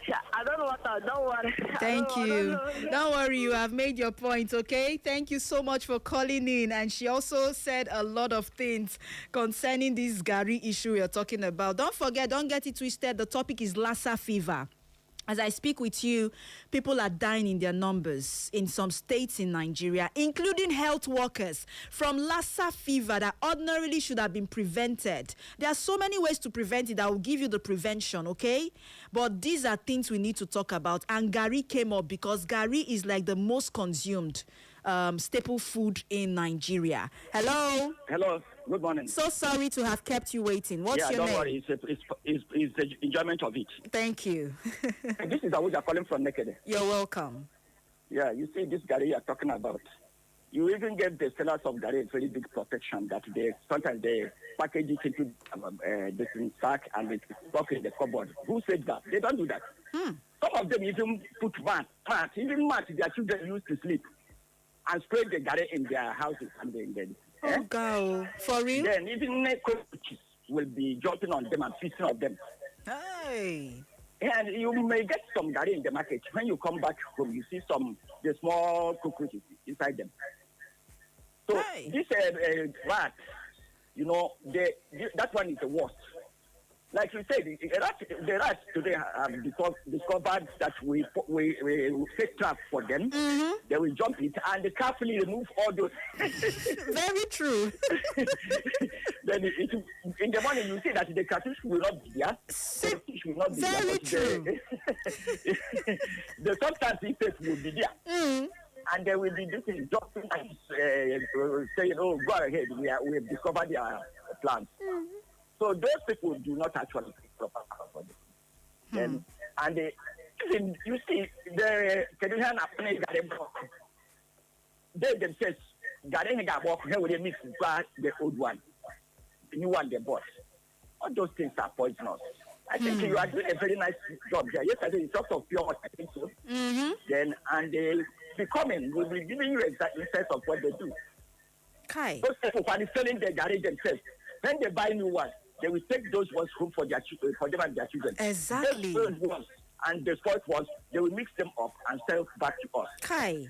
I don't know what don't worry. Thank you. Don't worry, you have made your point, okay? Thank you so much for calling in. And she also said a lot of things concerning this gari issue we are talking about. Don't forget, don't get it twisted. The topic is Lassa fever. As I speak with you, people are dying in their numbers in some states in Nigeria, including health workers, from Lassa fever that ordinarily should have been prevented. There are so many ways to prevent it that will give you the prevention, okay? But these are things we need to talk about. And gari came up because gari is like the most consumed staple food in Nigeria. Hello? Hello. Good morning. So sorry to have kept you waiting. What's your name? Don't worry. It's the enjoyment of it. Thank you. This is Awuja calling from Nekede. You're welcome. Yeah, you see this gari you are talking about. You even give the sellers of gari a very big protection that sometimes they package it into this sack and they stock in the cupboard. Who said that? They don't do that. Some of them even put mat, even mat their children used to sleep and spray the gari in their houses and then. Oh, God. For real? Then even cockroaches will be jumping on them and feasting on them. Hey. And you may get some gari in the market. When you come back home, you see the small cockroaches inside them. So this rat, that one is the worst. Like you said, the rats today have discovered that we set trap for them. Mm-hmm. They will jump it and they carefully remove all those. Very true. Then in the morning you see that the catfish will not be there. The fish will not be Very there. True. The substance effect will be there. Mm. And they will be jumping and saying, "Oh, go ahead, we have discovered their plans." Mm-hmm. So those people do not actually take proper care for them. And you see, the Canadian they themselves, they mix the old one, the new one they bought. All those things are poisonous. I think you are doing a very nice job there. Yesterday, you talked of pure water, I think so. Mm-hmm. And they will be giving you exact sense of what they do. Okay. Those people who are selling their garage themselves, when they buy new ones, they will take those ones home for them and their children. Exactly. Those ones and the spoiled ones, they will mix them up and sell back to us. Okay.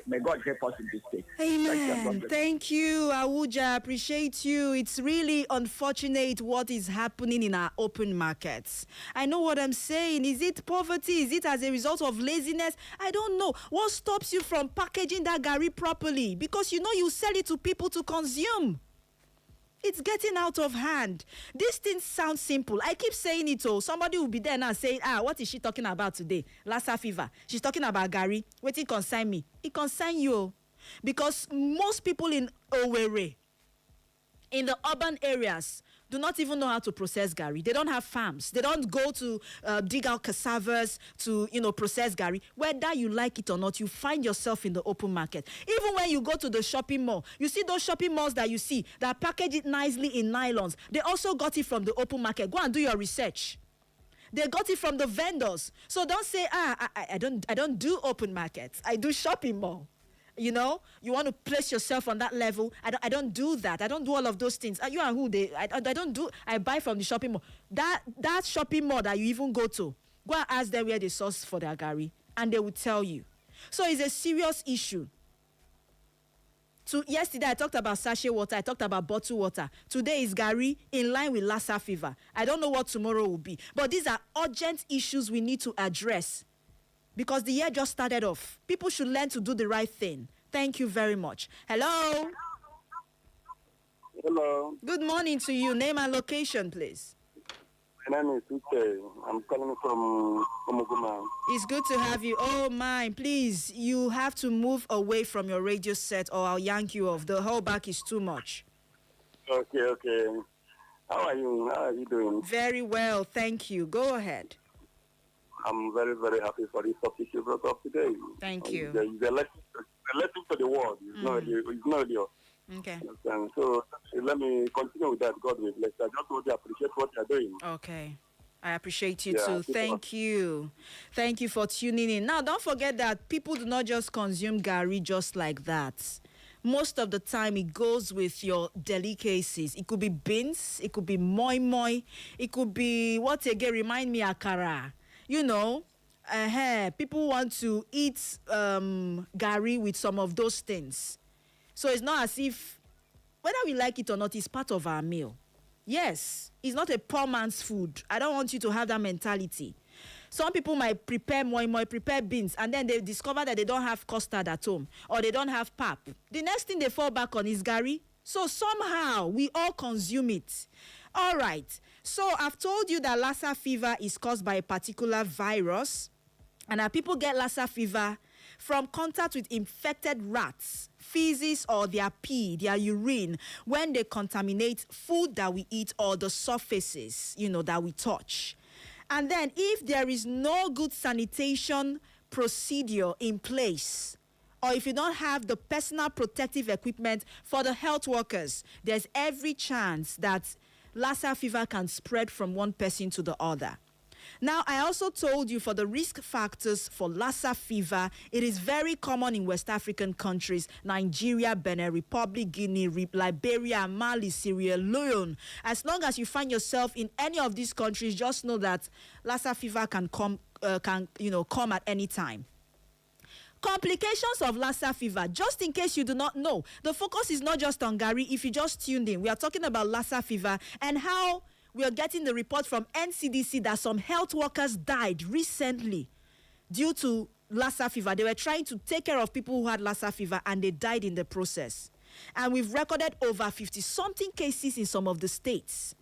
May God help us in this state. Amen. Thank you, Awuja. Appreciate you. It's really unfortunate what is happening in our open markets. I know what I'm saying. Is it poverty? Is it as a result of laziness? I don't know. What stops you from packaging that gari properly? Because you sell it to people to consume. It's getting out of hand. These things sound simple. I keep saying it. Somebody will be there now saying, what is she talking about today? Lassa fever. She's talking about gari. Wait, it concern me. It concern you. Because most people in Owerri, in the urban areas, do not even know how to process gari. They don't have farms. They don't go to dig out cassavas to, process gari. Whether you like it or not, you find yourself in the open market. Even when you go to the shopping mall, you see those shopping malls that you see that package it nicely in nylons. They also got it from the open market. Go and do your research. They got it from the vendors. So don't say, I don't do open markets. I do shopping mall. You want to place yourself on that level. I don't do that. I don't do all of those things. You and who I don't do. I buy from the shopping mall. That shopping mall that you even go to, go and ask them where they source for their gari, and they will tell you. So it's a serious issue. So yesterday I talked about sachet water. I talked about bottled water. Today is gari in line with Lassa fever. I don't know what tomorrow will be, but these are urgent issues we need to address. Because the year just started off. People should learn to do the right thing. Thank you very much. Hello? Hello. Good morning to you. Name and location, please. My name is Uche. I'm calling from Omuguma. It's good to have you. Oh, my. Please, you have to move away from your radio set or I'll yank you off. The whole back is too much. Okay. How are you doing? Very well. Thank you. Go ahead. I'm very, very happy for this topic you brought up today. Thank you. It's a lesson to the world. It's not your. Okay. So let me continue with that. God will bless. I just want to appreciate what you're doing. Okay. I appreciate you too. Thank you. Thank you for tuning in. Now, don't forget that people do not just consume gari just like that. Most of the time, it goes with your delicacies. It could be beans. It could be moi moi. It could be, what again, remind me, akara. People want to eat gari with some of those things. So it's not as if, whether we like it or not, it's part of our meal. Yes, it's not a poor man's food. I don't want you to have that mentality. Some people might prepare moi moi, prepare beans, and then they discover that they don't have custard at home, or they don't have pap. The next thing they fall back on is gari. So somehow, we all consume it. All right. So I've told you that Lassa fever is caused by a particular virus, and that people get Lassa fever from contact with infected rats, feces, or their pee, their urine, when they contaminate food that we eat or the surfaces, that we touch. And then if there is no good sanitation procedure in place, or if you don't have the personal protective equipment for the health workers, there's every chance that Lassa fever can spread from one person to the other. Now, I also told you for the risk factors for Lassa fever, it is very common in West African countries, Nigeria, Benin Republic, Guinea, Liberia, Mali, Sierra Leone. As long as you find yourself in any of these countries, just know that Lassa fever can come at any time. Complications of Lassa fever, just in case you do not know, the focus is not just on gari. If you just tuned in, we are talking about Lassa fever and how we are getting the report from NCDC that some health workers died recently due to Lassa fever. They were trying to take care of people who had Lassa fever and they died in the process. And we've recorded over 50-something cases in some of the states.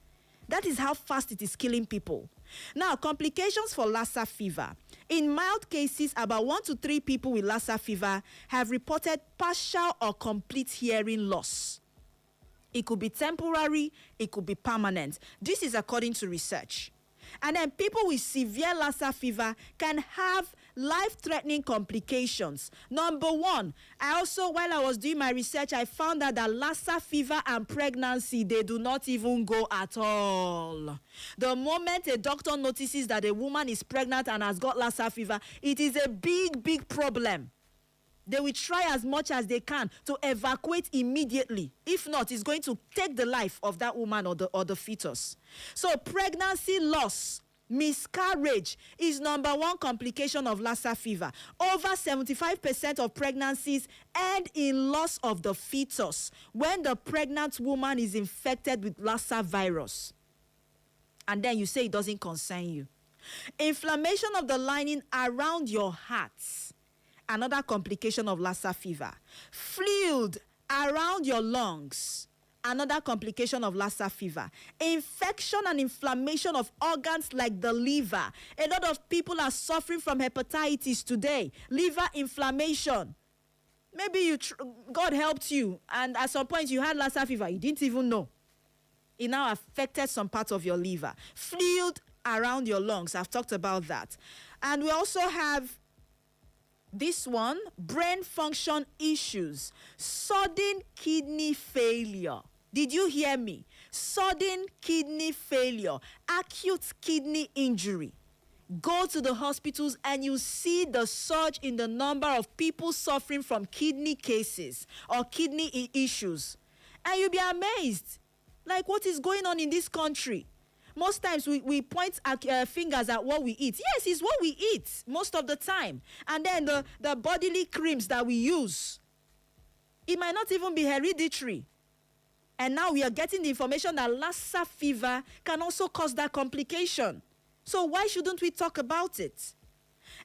That is how fast it is killing people. Now, complications for Lassa fever. In mild cases, about 1 to 3 people with Lassa fever have reported partial or complete hearing loss. It could be temporary, it could be permanent. This is according to research. And then people with severe Lassa fever can have life-threatening complications. Number one, while I was doing my research, I found out that Lassa fever and pregnancy, they do not even go at all. The moment a doctor notices that a woman is pregnant and has got Lassa fever, it is a big, big problem. They will try as much as they can to evacuate immediately. If not, it's going to take the life of that woman or the fetus. So pregnancy loss, miscarriage is number one complication of Lassa fever. Over 75% of pregnancies end in loss of the fetus when the pregnant woman is infected with Lassa virus. And then you say it doesn't concern you. Inflammation of the lining around your heart. Another complication of Lassa fever. Fluid around your lungs. Another complication of Lassa fever. Infection and inflammation of organs like the liver. A lot of people are suffering from hepatitis today. Liver inflammation. Maybe God helped you and at some point you had Lassa fever. You didn't even know. It now affected some part of your liver. Fluid around your lungs. I've talked about that. And we also have this one, brain function issues, sudden kidney failure. Did you hear me? Sudden kidney failure, acute kidney injury. Go to the hospitals and you see the surge in the number of people suffering from kidney cases or kidney issues. And you'll be amazed. Like, what is going on in this country? Most times we point at, fingers at what we eat. Yes, it's what we eat most of the time. And then the bodily creams that we use. It might not even be hereditary. And now we are getting the information that Lassa fever can also cause that complication. So why shouldn't we talk about it?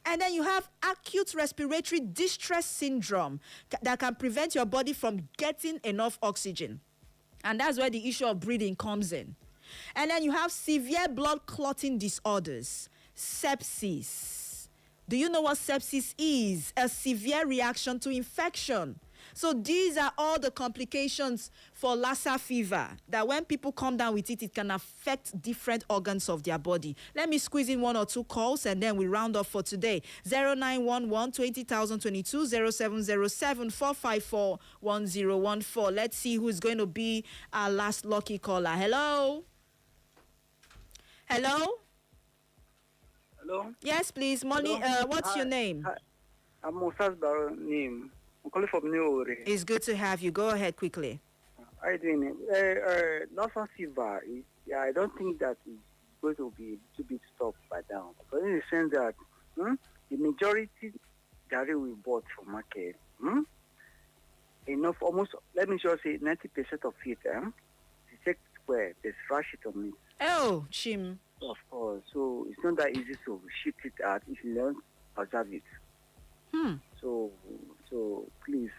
And then you have acute respiratory distress syndrome that can prevent your body from getting enough oxygen. And that's where the issue of breathing comes in. And then you have severe blood clotting disorders, sepsis. Do you know what sepsis is? A severe reaction to infection. So these are all the complications for Lassa fever, that when people come down with it, it can affect different organs of their body. Let me squeeze in one or two calls and then we round up for today. 0911 20022 0707 454 1014. Let's see who's going to be our last lucky caller. Hello? Hello? Hello? Yes, please. Morning. What's your name? I'm Moses Baronim. I'm calling from New Orleans. It's good to have you. Go ahead quickly. I doing Lassa fever. I don't think that it's going to be too big stopped by now. But in the sense that the majority Gary we bought from market, enough, almost, let me just say 90% of it, the check square, there's fresh it on it. Oh, Chim. Of course. So it's not that easy to ship it out if you don't observe it. So please,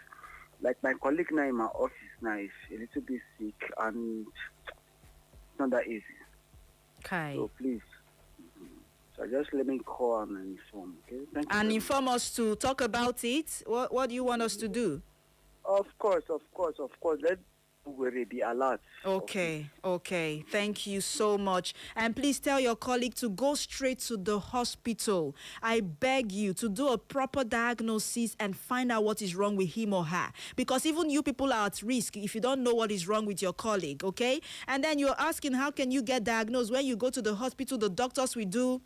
like my colleague now in my office now is a little bit sick and it's not that easy. Okay. So please, so just let me call and inform. Okay. Thank you. And inform us to talk about it. What do you want us to do? Of course. Let we be alert. Okay. Thank you so much. And please tell your colleague to go straight to the hospital. I beg you to do a proper diagnosis and find out what is wrong with him or her. Because even you people are at risk if you don't know what is wrong with your colleague, okay? And then you're asking, how can you get diagnosed? When you go to the hospital, the doctors will do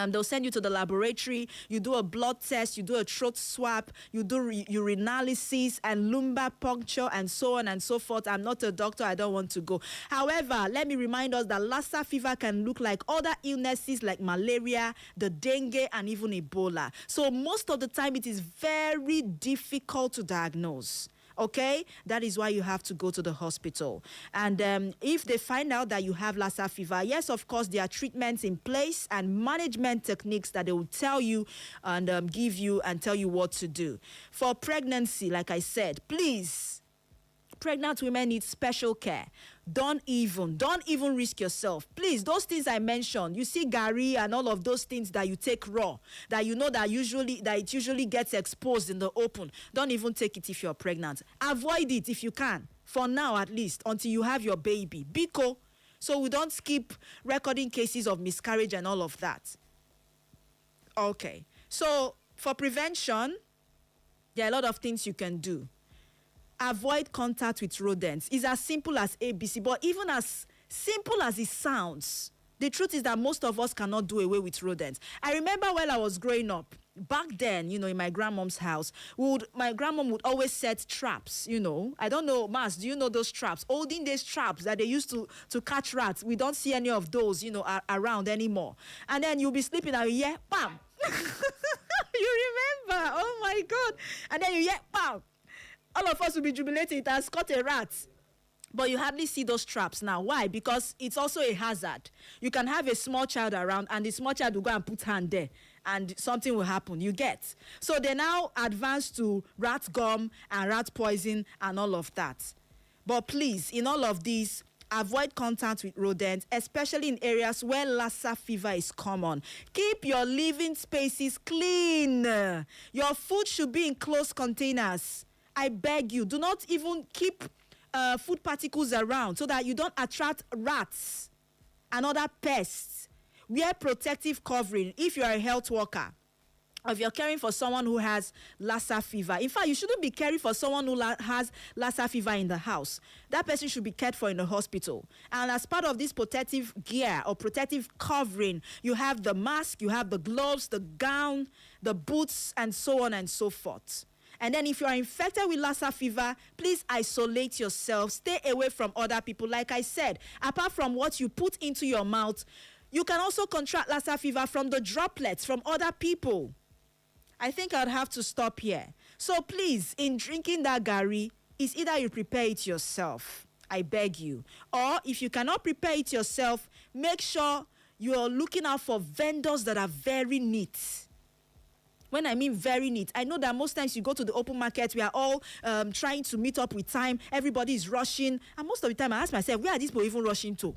they'll send you to the laboratory, you do a blood test, you do a throat swab, you do urinalysis and lumbar puncture and so on and so forth. I'm not a doctor, I don't want to go. However, let me remind us that Lassa fever can look like other illnesses like malaria, the dengue, and even Ebola. So most of the time, it is very difficult to diagnose. Okay, that is why you have to go to the hospital. And if they find out that you have Lassa fever, yes, of course, there are treatments in place and management techniques that they will tell you and give you and tell you what to do. For pregnancy, like I said, please, pregnant women need special care. Don't even risk yourself. Please, those things I mentioned, you see Gary and all of those things that you take raw, that you know that it usually gets exposed in the open. Don't even take it if you're pregnant. Avoid it if you can, for now at least, until you have your baby. Biko, so we don't skip recording cases of miscarriage and all of that. Okay, so for prevention, there are a lot of things you can do. Avoid contact with rodents. It's as simple as ABC, but even as simple as it sounds, the truth is that most of us cannot do away with rodents. I remember while I was growing up, back then, in my grandmom's house, my grandmom would always set traps, I don't know, Mas, do you know those traps? Olden days traps that they used to catch rats. We don't see any of those, around anymore. And then you'll be sleeping and you hear, bam! You remember? Oh my God. And then you hear, bam! All of us will be jubilating. It has caught a rat. But you hardly see those traps now. Why? Because it's also a hazard. You can have a small child around and the small child will go and put hand there and something will happen. You get. So they now advance to rat gum and rat poison and all of that. But please, in all of these, avoid contact with rodents, especially in areas where Lassa fever is common. Keep your living spaces clean. Your food should be in closed containers. I beg you, do not even keep food particles around so that you don't attract rats and other pests. Wear protective covering if you are a health worker. If you're caring for someone who has LASSA fever. In fact, you shouldn't be caring for someone who has LASSA fever in the house. That person should be cared for in the hospital. And as part of this protective gear or protective covering, you have the mask, you have the gloves, the gown, the boots, and so on and so forth. And then if you are infected with LASSA fever, please isolate yourself. Stay away from other people. Like I said, apart from what you put into your mouth, you can also contract LASSA fever from the droplets from other people. I think I'd have to stop here. So please, in drinking that gari, it's either you prepare it yourself, I beg you. Or if you cannot prepare it yourself, make sure you're looking out for vendors that are very neat. When I mean very neat, I know that most times you go to the open market, we are all trying to meet up with time. Everybody is rushing. And most of the time I ask myself, where are these people even rushing to?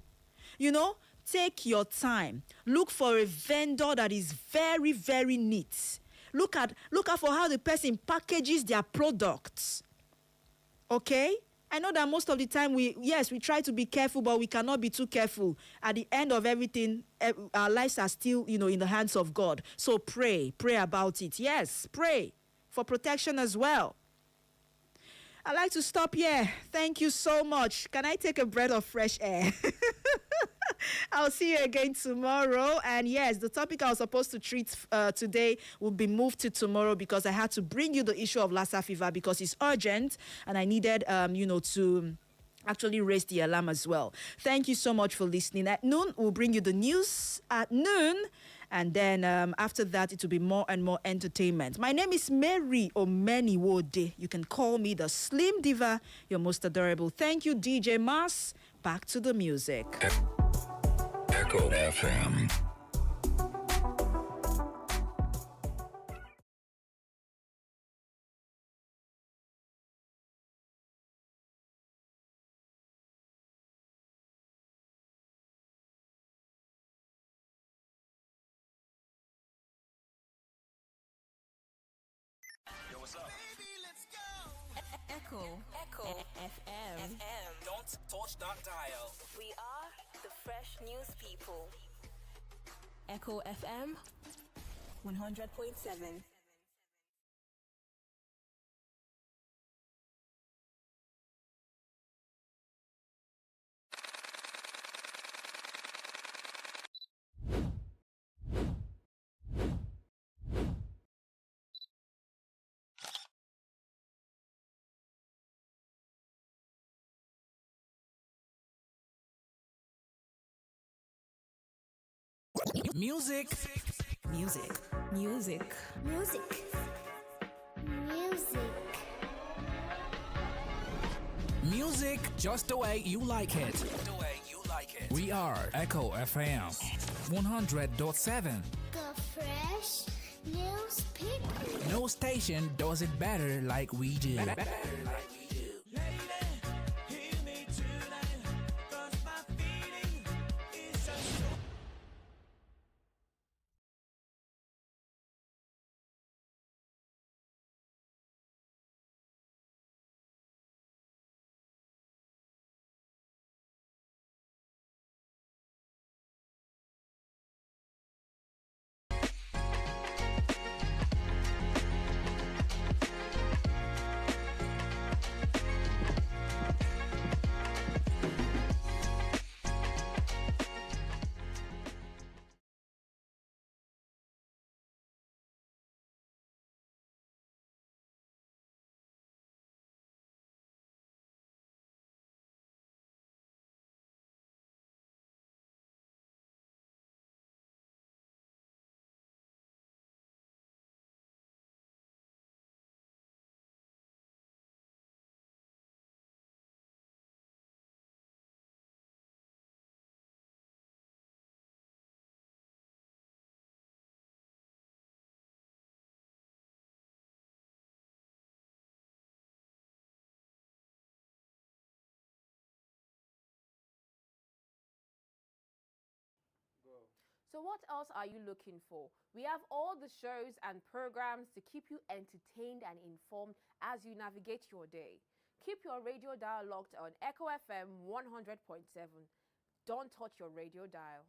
You know, take your time. Look for a vendor that is very, very neat. Look out for how the person packages their products. Okay? I know that most of the time we try to be careful, but we cannot be too careful. At the end of everything, our lives are still, in the hands of God. So pray about it. Yes, pray for protection as well. I'd like to stop here. Thank you so much. Can I take a breath of fresh air? I'll see you again tomorrow. And yes, the topic I was supposed to treat today will be moved to tomorrow because I had to bring you the issue of LASSA fever because it's urgent and I needed, to actually raise the alarm as well. Thank you so much for listening. At noon, we'll bring you the news at noon. And then after that, it will be more and more entertainment. My name is Mary Omeniwode. You can call me the Slim Diva. You're most adorable. Thank you, DJ Mas. Back to the music. Echo FM. Yo, what's up? Baby, let's go. Echo FM. Don't touch that dial. We are the fresh news people. Echo FM 100.7. Music. Music just the way you like it. We are Echo FM 100.7. The fresh news people. No station does it better like we do. So what else are you looking for? We have all the shows and programs to keep you entertained and informed as you navigate your day. Keep your radio dial locked on Echo FM 100.7. Don't touch your radio dial.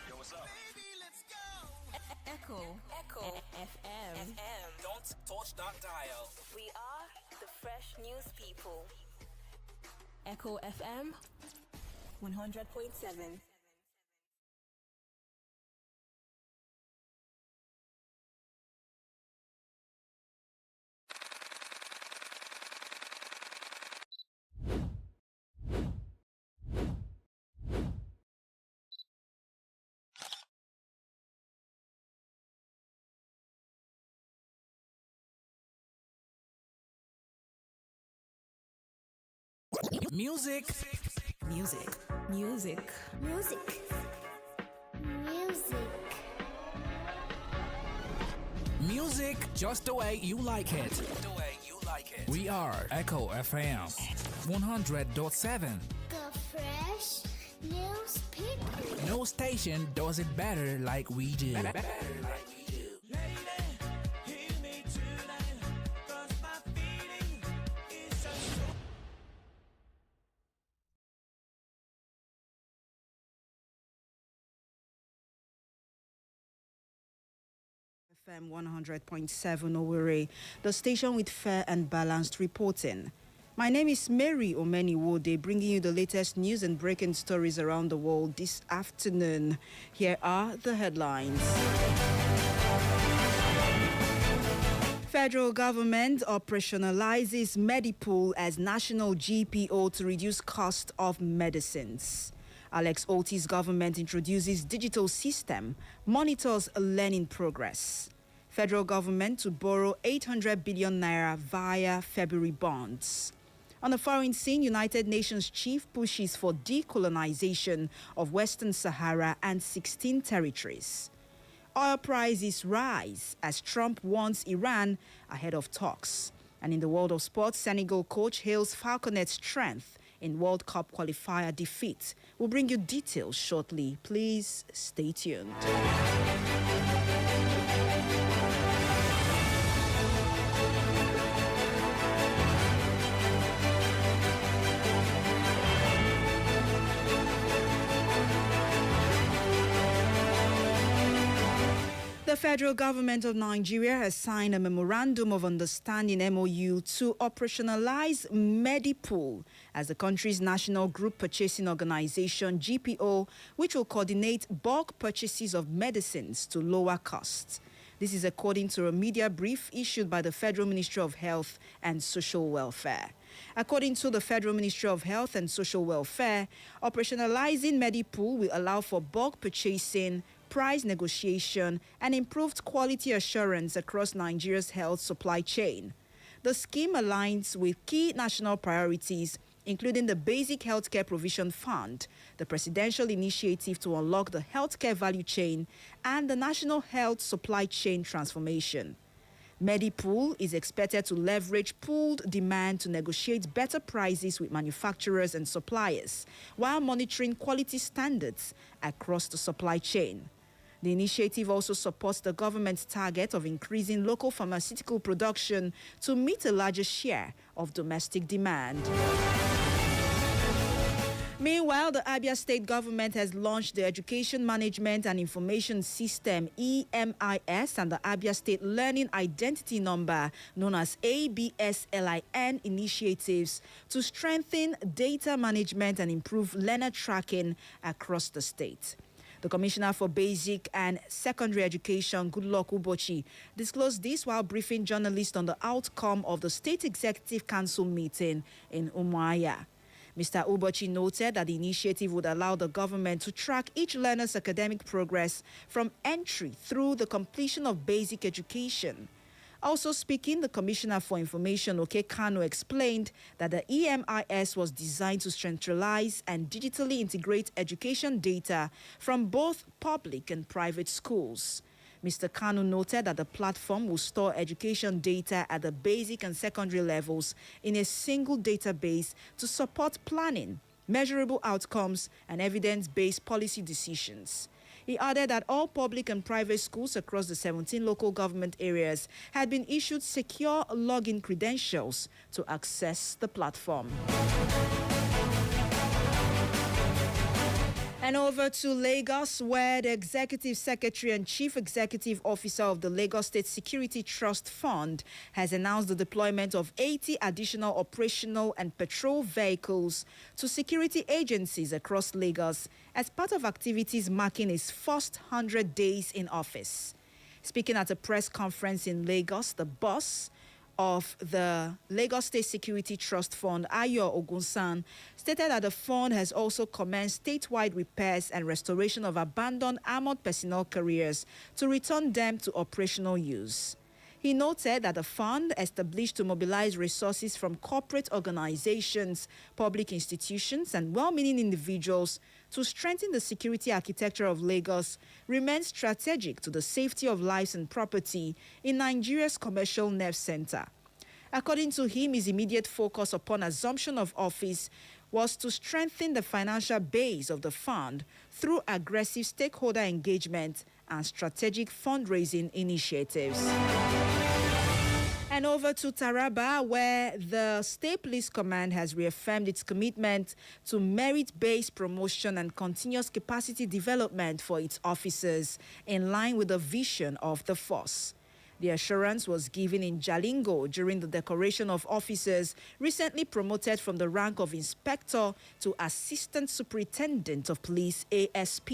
Yo, what's up? Baby, let's go. Echo FM. Don't touch that dial. We are the fresh news people. Echo FM 100.7. Music. Music. Music. Music. Music. Music just the way you like it. The way you like it. We are Echo FM 100.7. The fresh news people. No station does it better like we do. FM 100.7 Owerri, the station with fair and balanced reporting. My name is Mary Omeniwode, bringing you the latest news and breaking stories around the world this afternoon. Here are the headlines. Federal government operationalizes Medipool as national GPO to reduce cost of medicines. Alex Oti's government introduces digital system, monitors learning progress. Federal government to borrow 800 billion naira via February bonds. On the foreign scene, United Nations chief pushes for decolonization of Western Sahara and 16 territories. Oil prices rise as Trump warns Iran ahead of talks. And in the world of sports, Senegal coach hails Falconet's strength in World Cup qualifier defeat. We'll bring you details shortly. Please stay tuned. The federal government of Nigeria has signed a memorandum of understanding MOU to operationalize Medipool as the country's national group purchasing organization GPO, which will coordinate bulk purchases of medicines to lower costs. This is according to a media brief issued by the Federal Ministry of Health and Social Welfare. According to the Federal Ministry of Health and Social Welfare, operationalizing Medipool will allow for bulk purchasing, price negotiation, and improved quality assurance across Nigeria's health supply chain. The scheme aligns with key national priorities, including the Basic Healthcare Provision Fund, the Presidential Initiative to Unlock the Healthcare Value Chain, and the National Health Supply Chain Transformation. Medipool is expected to leverage pooled demand to negotiate better prices with manufacturers and suppliers, while monitoring quality standards across the supply chain. The initiative also supports the government's target of increasing local pharmaceutical production to meet a larger share of domestic demand. Meanwhile, the Abia State government has launched the Education Management and Information System (EMIS) and the Abia State Learning Identity Number, known as ABSLIN, initiatives to strengthen data management and improve learner tracking across the state. The Commissioner for Basic and Secondary Education, Goodluck Ubochi, disclosed this while briefing journalists on the outcome of the State Executive Council meeting in Umuahia. Mr. Ubochi noted that the initiative would allow the government to track each learner's academic progress from entry through the completion of basic education. Also speaking, the Commissioner for Information, Oke Kano, explained that the EMIS was designed to centralize and digitally integrate education data from both public and private schools. Mr. Kanu noted that the platform will store education data at the basic and secondary levels in a single database to support planning, measurable outcomes, and evidence-based policy decisions. He added that all public and private schools across the 17 local government areas had been issued secure login credentials to access the platform. And over to Lagos, where the Executive Secretary and Chief Executive Officer of the Lagos State Security Trust Fund has announced the deployment of 80 additional operational and patrol vehicles to security agencies across Lagos as part of activities marking his first 100 days in office. Speaking at a press conference in Lagos, the boss of the Lagos State Security Trust Fund, Ayo Ogunsan, stated that the fund has also commenced statewide repairs and restoration of abandoned armored personnel carriers to return them to operational use. He noted that the fund, established to mobilize resources from corporate organizations, public institutions, and well-meaning individuals to strengthen the security architecture of Lagos, remains strategic to the safety of lives and property in Nigeria's commercial nerve center. According to him, his immediate focus upon assumption of office was to strengthen the financial base of the fund through aggressive stakeholder engagement and strategic fundraising initiatives. And over to Taraba, where the State Police Command has reaffirmed its commitment to merit-based promotion and continuous capacity development for its officers in line with the vision of the force. The assurance was given in Jalingo during the decoration of officers recently promoted from the rank of Inspector to Assistant Superintendent of Police, ASP.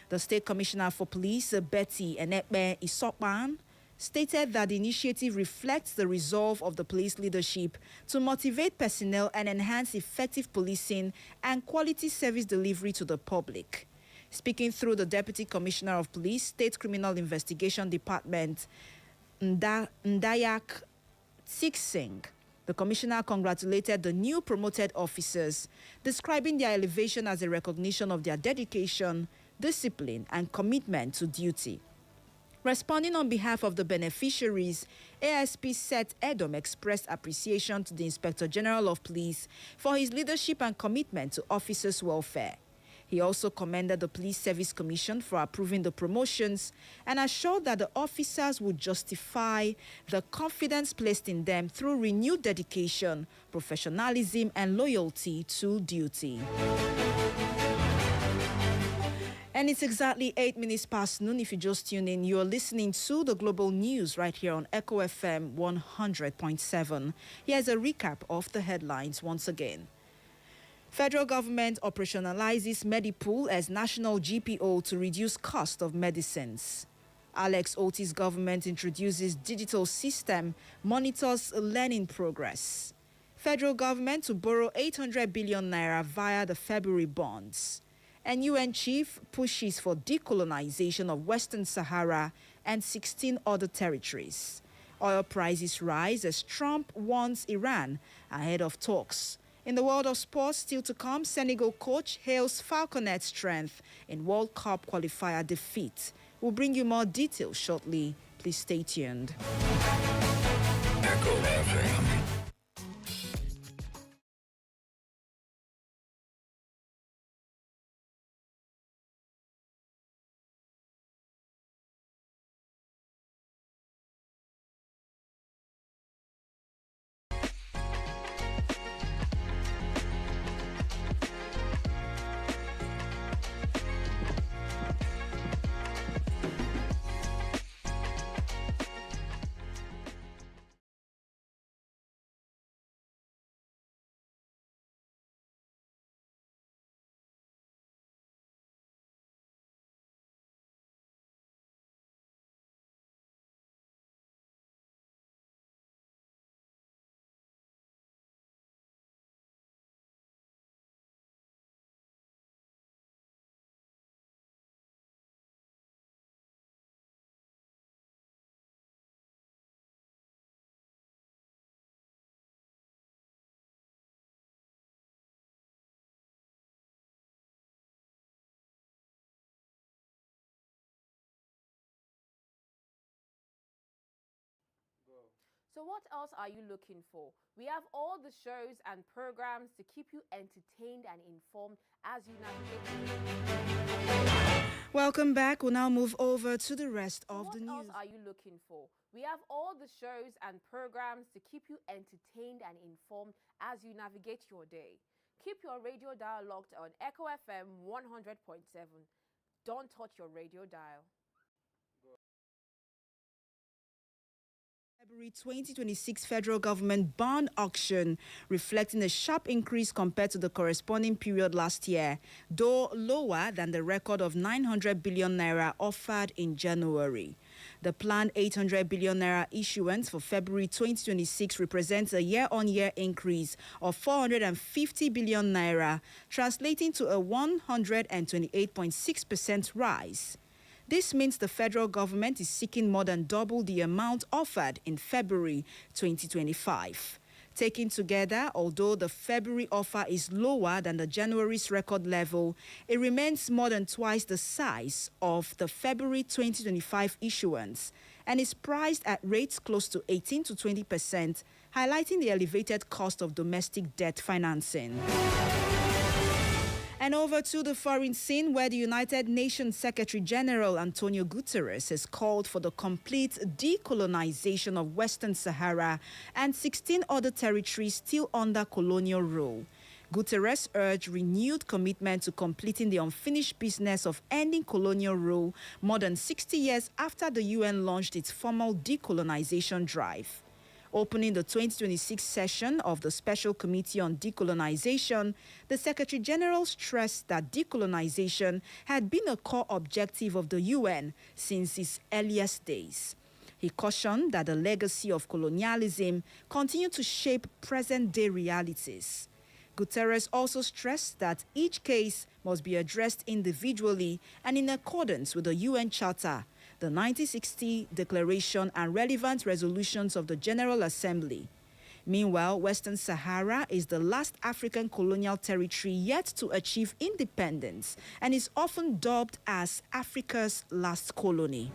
The State Commissioner for Police, Betty Enekpe Isokpan, stated that the initiative reflects the resolve of the police leadership to motivate personnel and enhance effective policing and quality service delivery to the public. Speaking through the Deputy Commissioner of Police, State Criminal Investigation Department, Ndayak Singh, the commissioner congratulated the new promoted officers, describing their elevation as a recognition of their dedication, discipline, and commitment to duty. Responding on behalf of the beneficiaries, ASP Seth Edom expressed appreciation to the Inspector General of Police for his leadership and commitment to officers' welfare. He also commended the Police Service Commission for approving the promotions and assured that the officers would justify the confidence placed in them through renewed dedication, professionalism, and loyalty to duty. And it's exactly 8 minutes past noon. If you just tune in, you're listening to the global news right here on Echo FM 100.7. Here's a recap of the headlines once again. Federal government operationalizes Medipool as national GPO to reduce cost of medicines. Alex Oti's government introduces digital system, monitors learning progress. Federal government to borrow 800 billion naira via the February bonds. And UN chief pushes for decolonization of Western Sahara and 16 other territories. Oil prices rise as Trump warns Iran ahead of talks. In the world of sports, still to come, Senegal coach hails Falconet's strength in World Cup qualifier defeat. We'll bring you more details shortly. Please stay tuned. Echo FM. So what else are you looking for? We have all the shows and programs to keep you entertained and informed as you navigate. Welcome back. We'll now move over to the rest of the news. What else are you looking for? We have all the shows and programs to keep you entertained and informed as you navigate your day. Keep your radio dial locked on Echo FM 100.7. Don't touch your radio dial. February 2026 federal government bond auction reflecting a sharp increase compared to the corresponding period last year, though lower than the record of 900 billion naira offered in January. The planned 800 billion naira issuance for February 2026 represents a year-on-year increase of 450 billion naira, translating to a 128.6% rise. This means the federal government is seeking more than double the amount offered in February 2025. Taken together, although the February offer is lower than the January's record level, it remains more than twice the size of the February 2025 issuance and is priced at rates close to 18 to 20%, highlighting the elevated cost of domestic debt financing. And over to the foreign scene, where the United Nations Secretary General Antonio Guterres has called for the complete decolonization of Western Sahara and 16 other territories still under colonial rule. Guterres urged renewed commitment to completing the unfinished business of ending colonial rule more than 60 years after the UN launched its formal decolonization drive. Opening the 2026 session of the Special Committee on Decolonization, the Secretary General stressed that decolonization had been a core objective of the UN since its earliest days. He cautioned that the legacy of colonialism continued to shape present-day realities. Guterres also stressed that each case must be addressed individually and in accordance with the UN Charter, the 1960 Declaration and relevant resolutions of the General Assembly. Meanwhile, Western Sahara is the last African colonial territory yet to achieve independence and is often dubbed as Africa's last colony.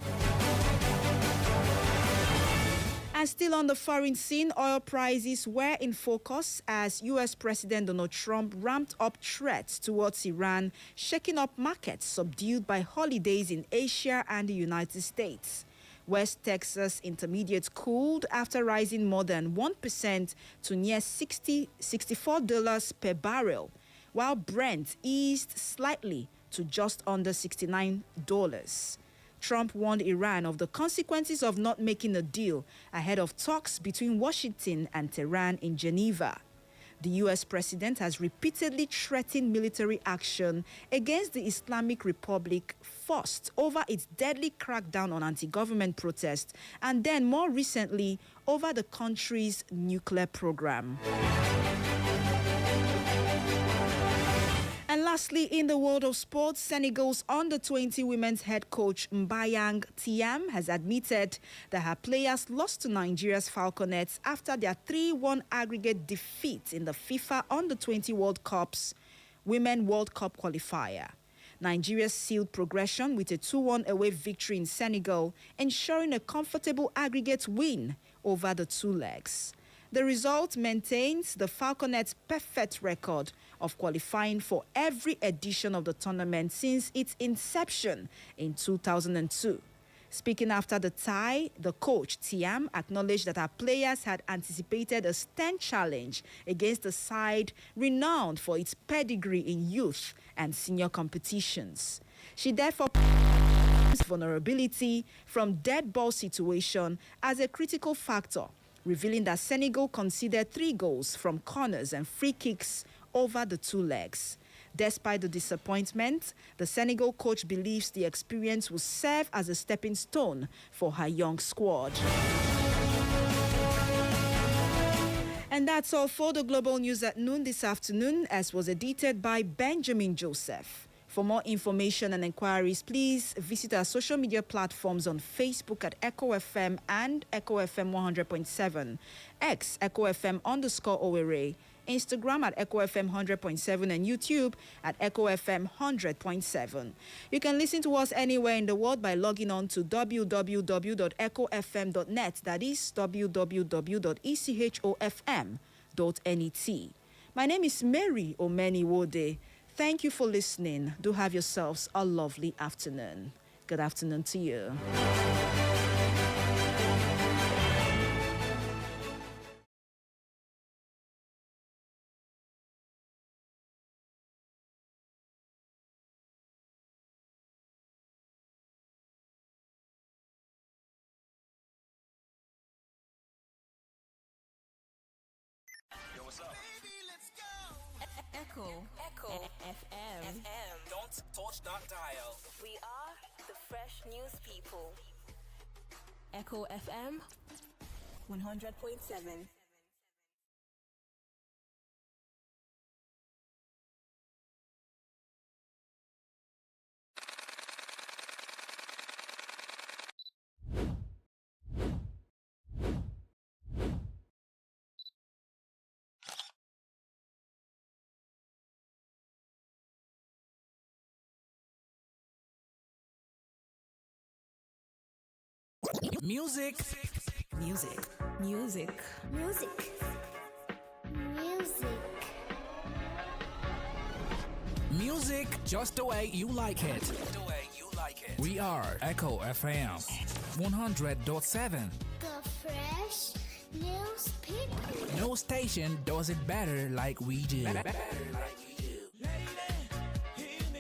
And still on the foreign scene, oil prices were in focus as U.S. President Donald Trump ramped up threats towards Iran, shaking up markets subdued by holidays in Asia and the United States. West Texas Intermediate cooled after rising more than 1% to near $64 per barrel, while Brent eased slightly to just under $69. Trump warned Iran of the consequences of not making a deal ahead of talks between Washington and Tehran in Geneva. The U.S. president has repeatedly threatened military action against the Islamic Republic first over its deadly crackdown on anti-government protests and then more recently over the country's nuclear program. And lastly, in the world of sports, Senegal's under-20 women's head coach Mbayang Thiam has admitted that her players lost to Nigeria's Falconets after their 3-1 aggregate defeat in the FIFA Under-20 World Cup's Women World Cup qualifier. Nigeria sealed progression with a 2-1 away victory in Senegal, ensuring a comfortable aggregate win over the two legs. The result maintains the Falconets' perfect record of qualifying for every edition of the tournament since its inception in 2002. Speaking after the tie, the coach, Thiam, acknowledged that her players had anticipated a stern challenge against a side renowned for its pedigree in youth and senior competitions. She therefore vulnerability from dead ball situation as a critical factor, revealing that Senegal conceded 3 goals from corners and free kicks over the two legs. Despite the disappointment, the Senegal coach believes the experience will serve as a stepping stone for her young squad. And that's all for the Global News at noon this afternoon, as was edited by Benjamin Joseph. For more information and inquiries, please visit our social media platforms on Facebook at Echo FM and Echo FM 100.7, X Echo FM _Owerri, Instagram at Echo FM 100.7 and YouTube at Echo FM 100.7. You can listen to us anywhere in the world by logging on to www.echofm.net. That is www.echofm.net. My name is Mary Omeni-Wode. Thank you for listening. Do have yourselves a lovely afternoon. Good afternoon to you. Yo, what's up? Baby, let's go. Echo FM. Don't touch that dial. We are the Fresh News People. Echo FM 100.7. Music. Music. Music. Music. Music. Music just the way you like it. The way you like it. We are Echo FM 100.7. The Fresh News People. No station does it better like we do. Better like you.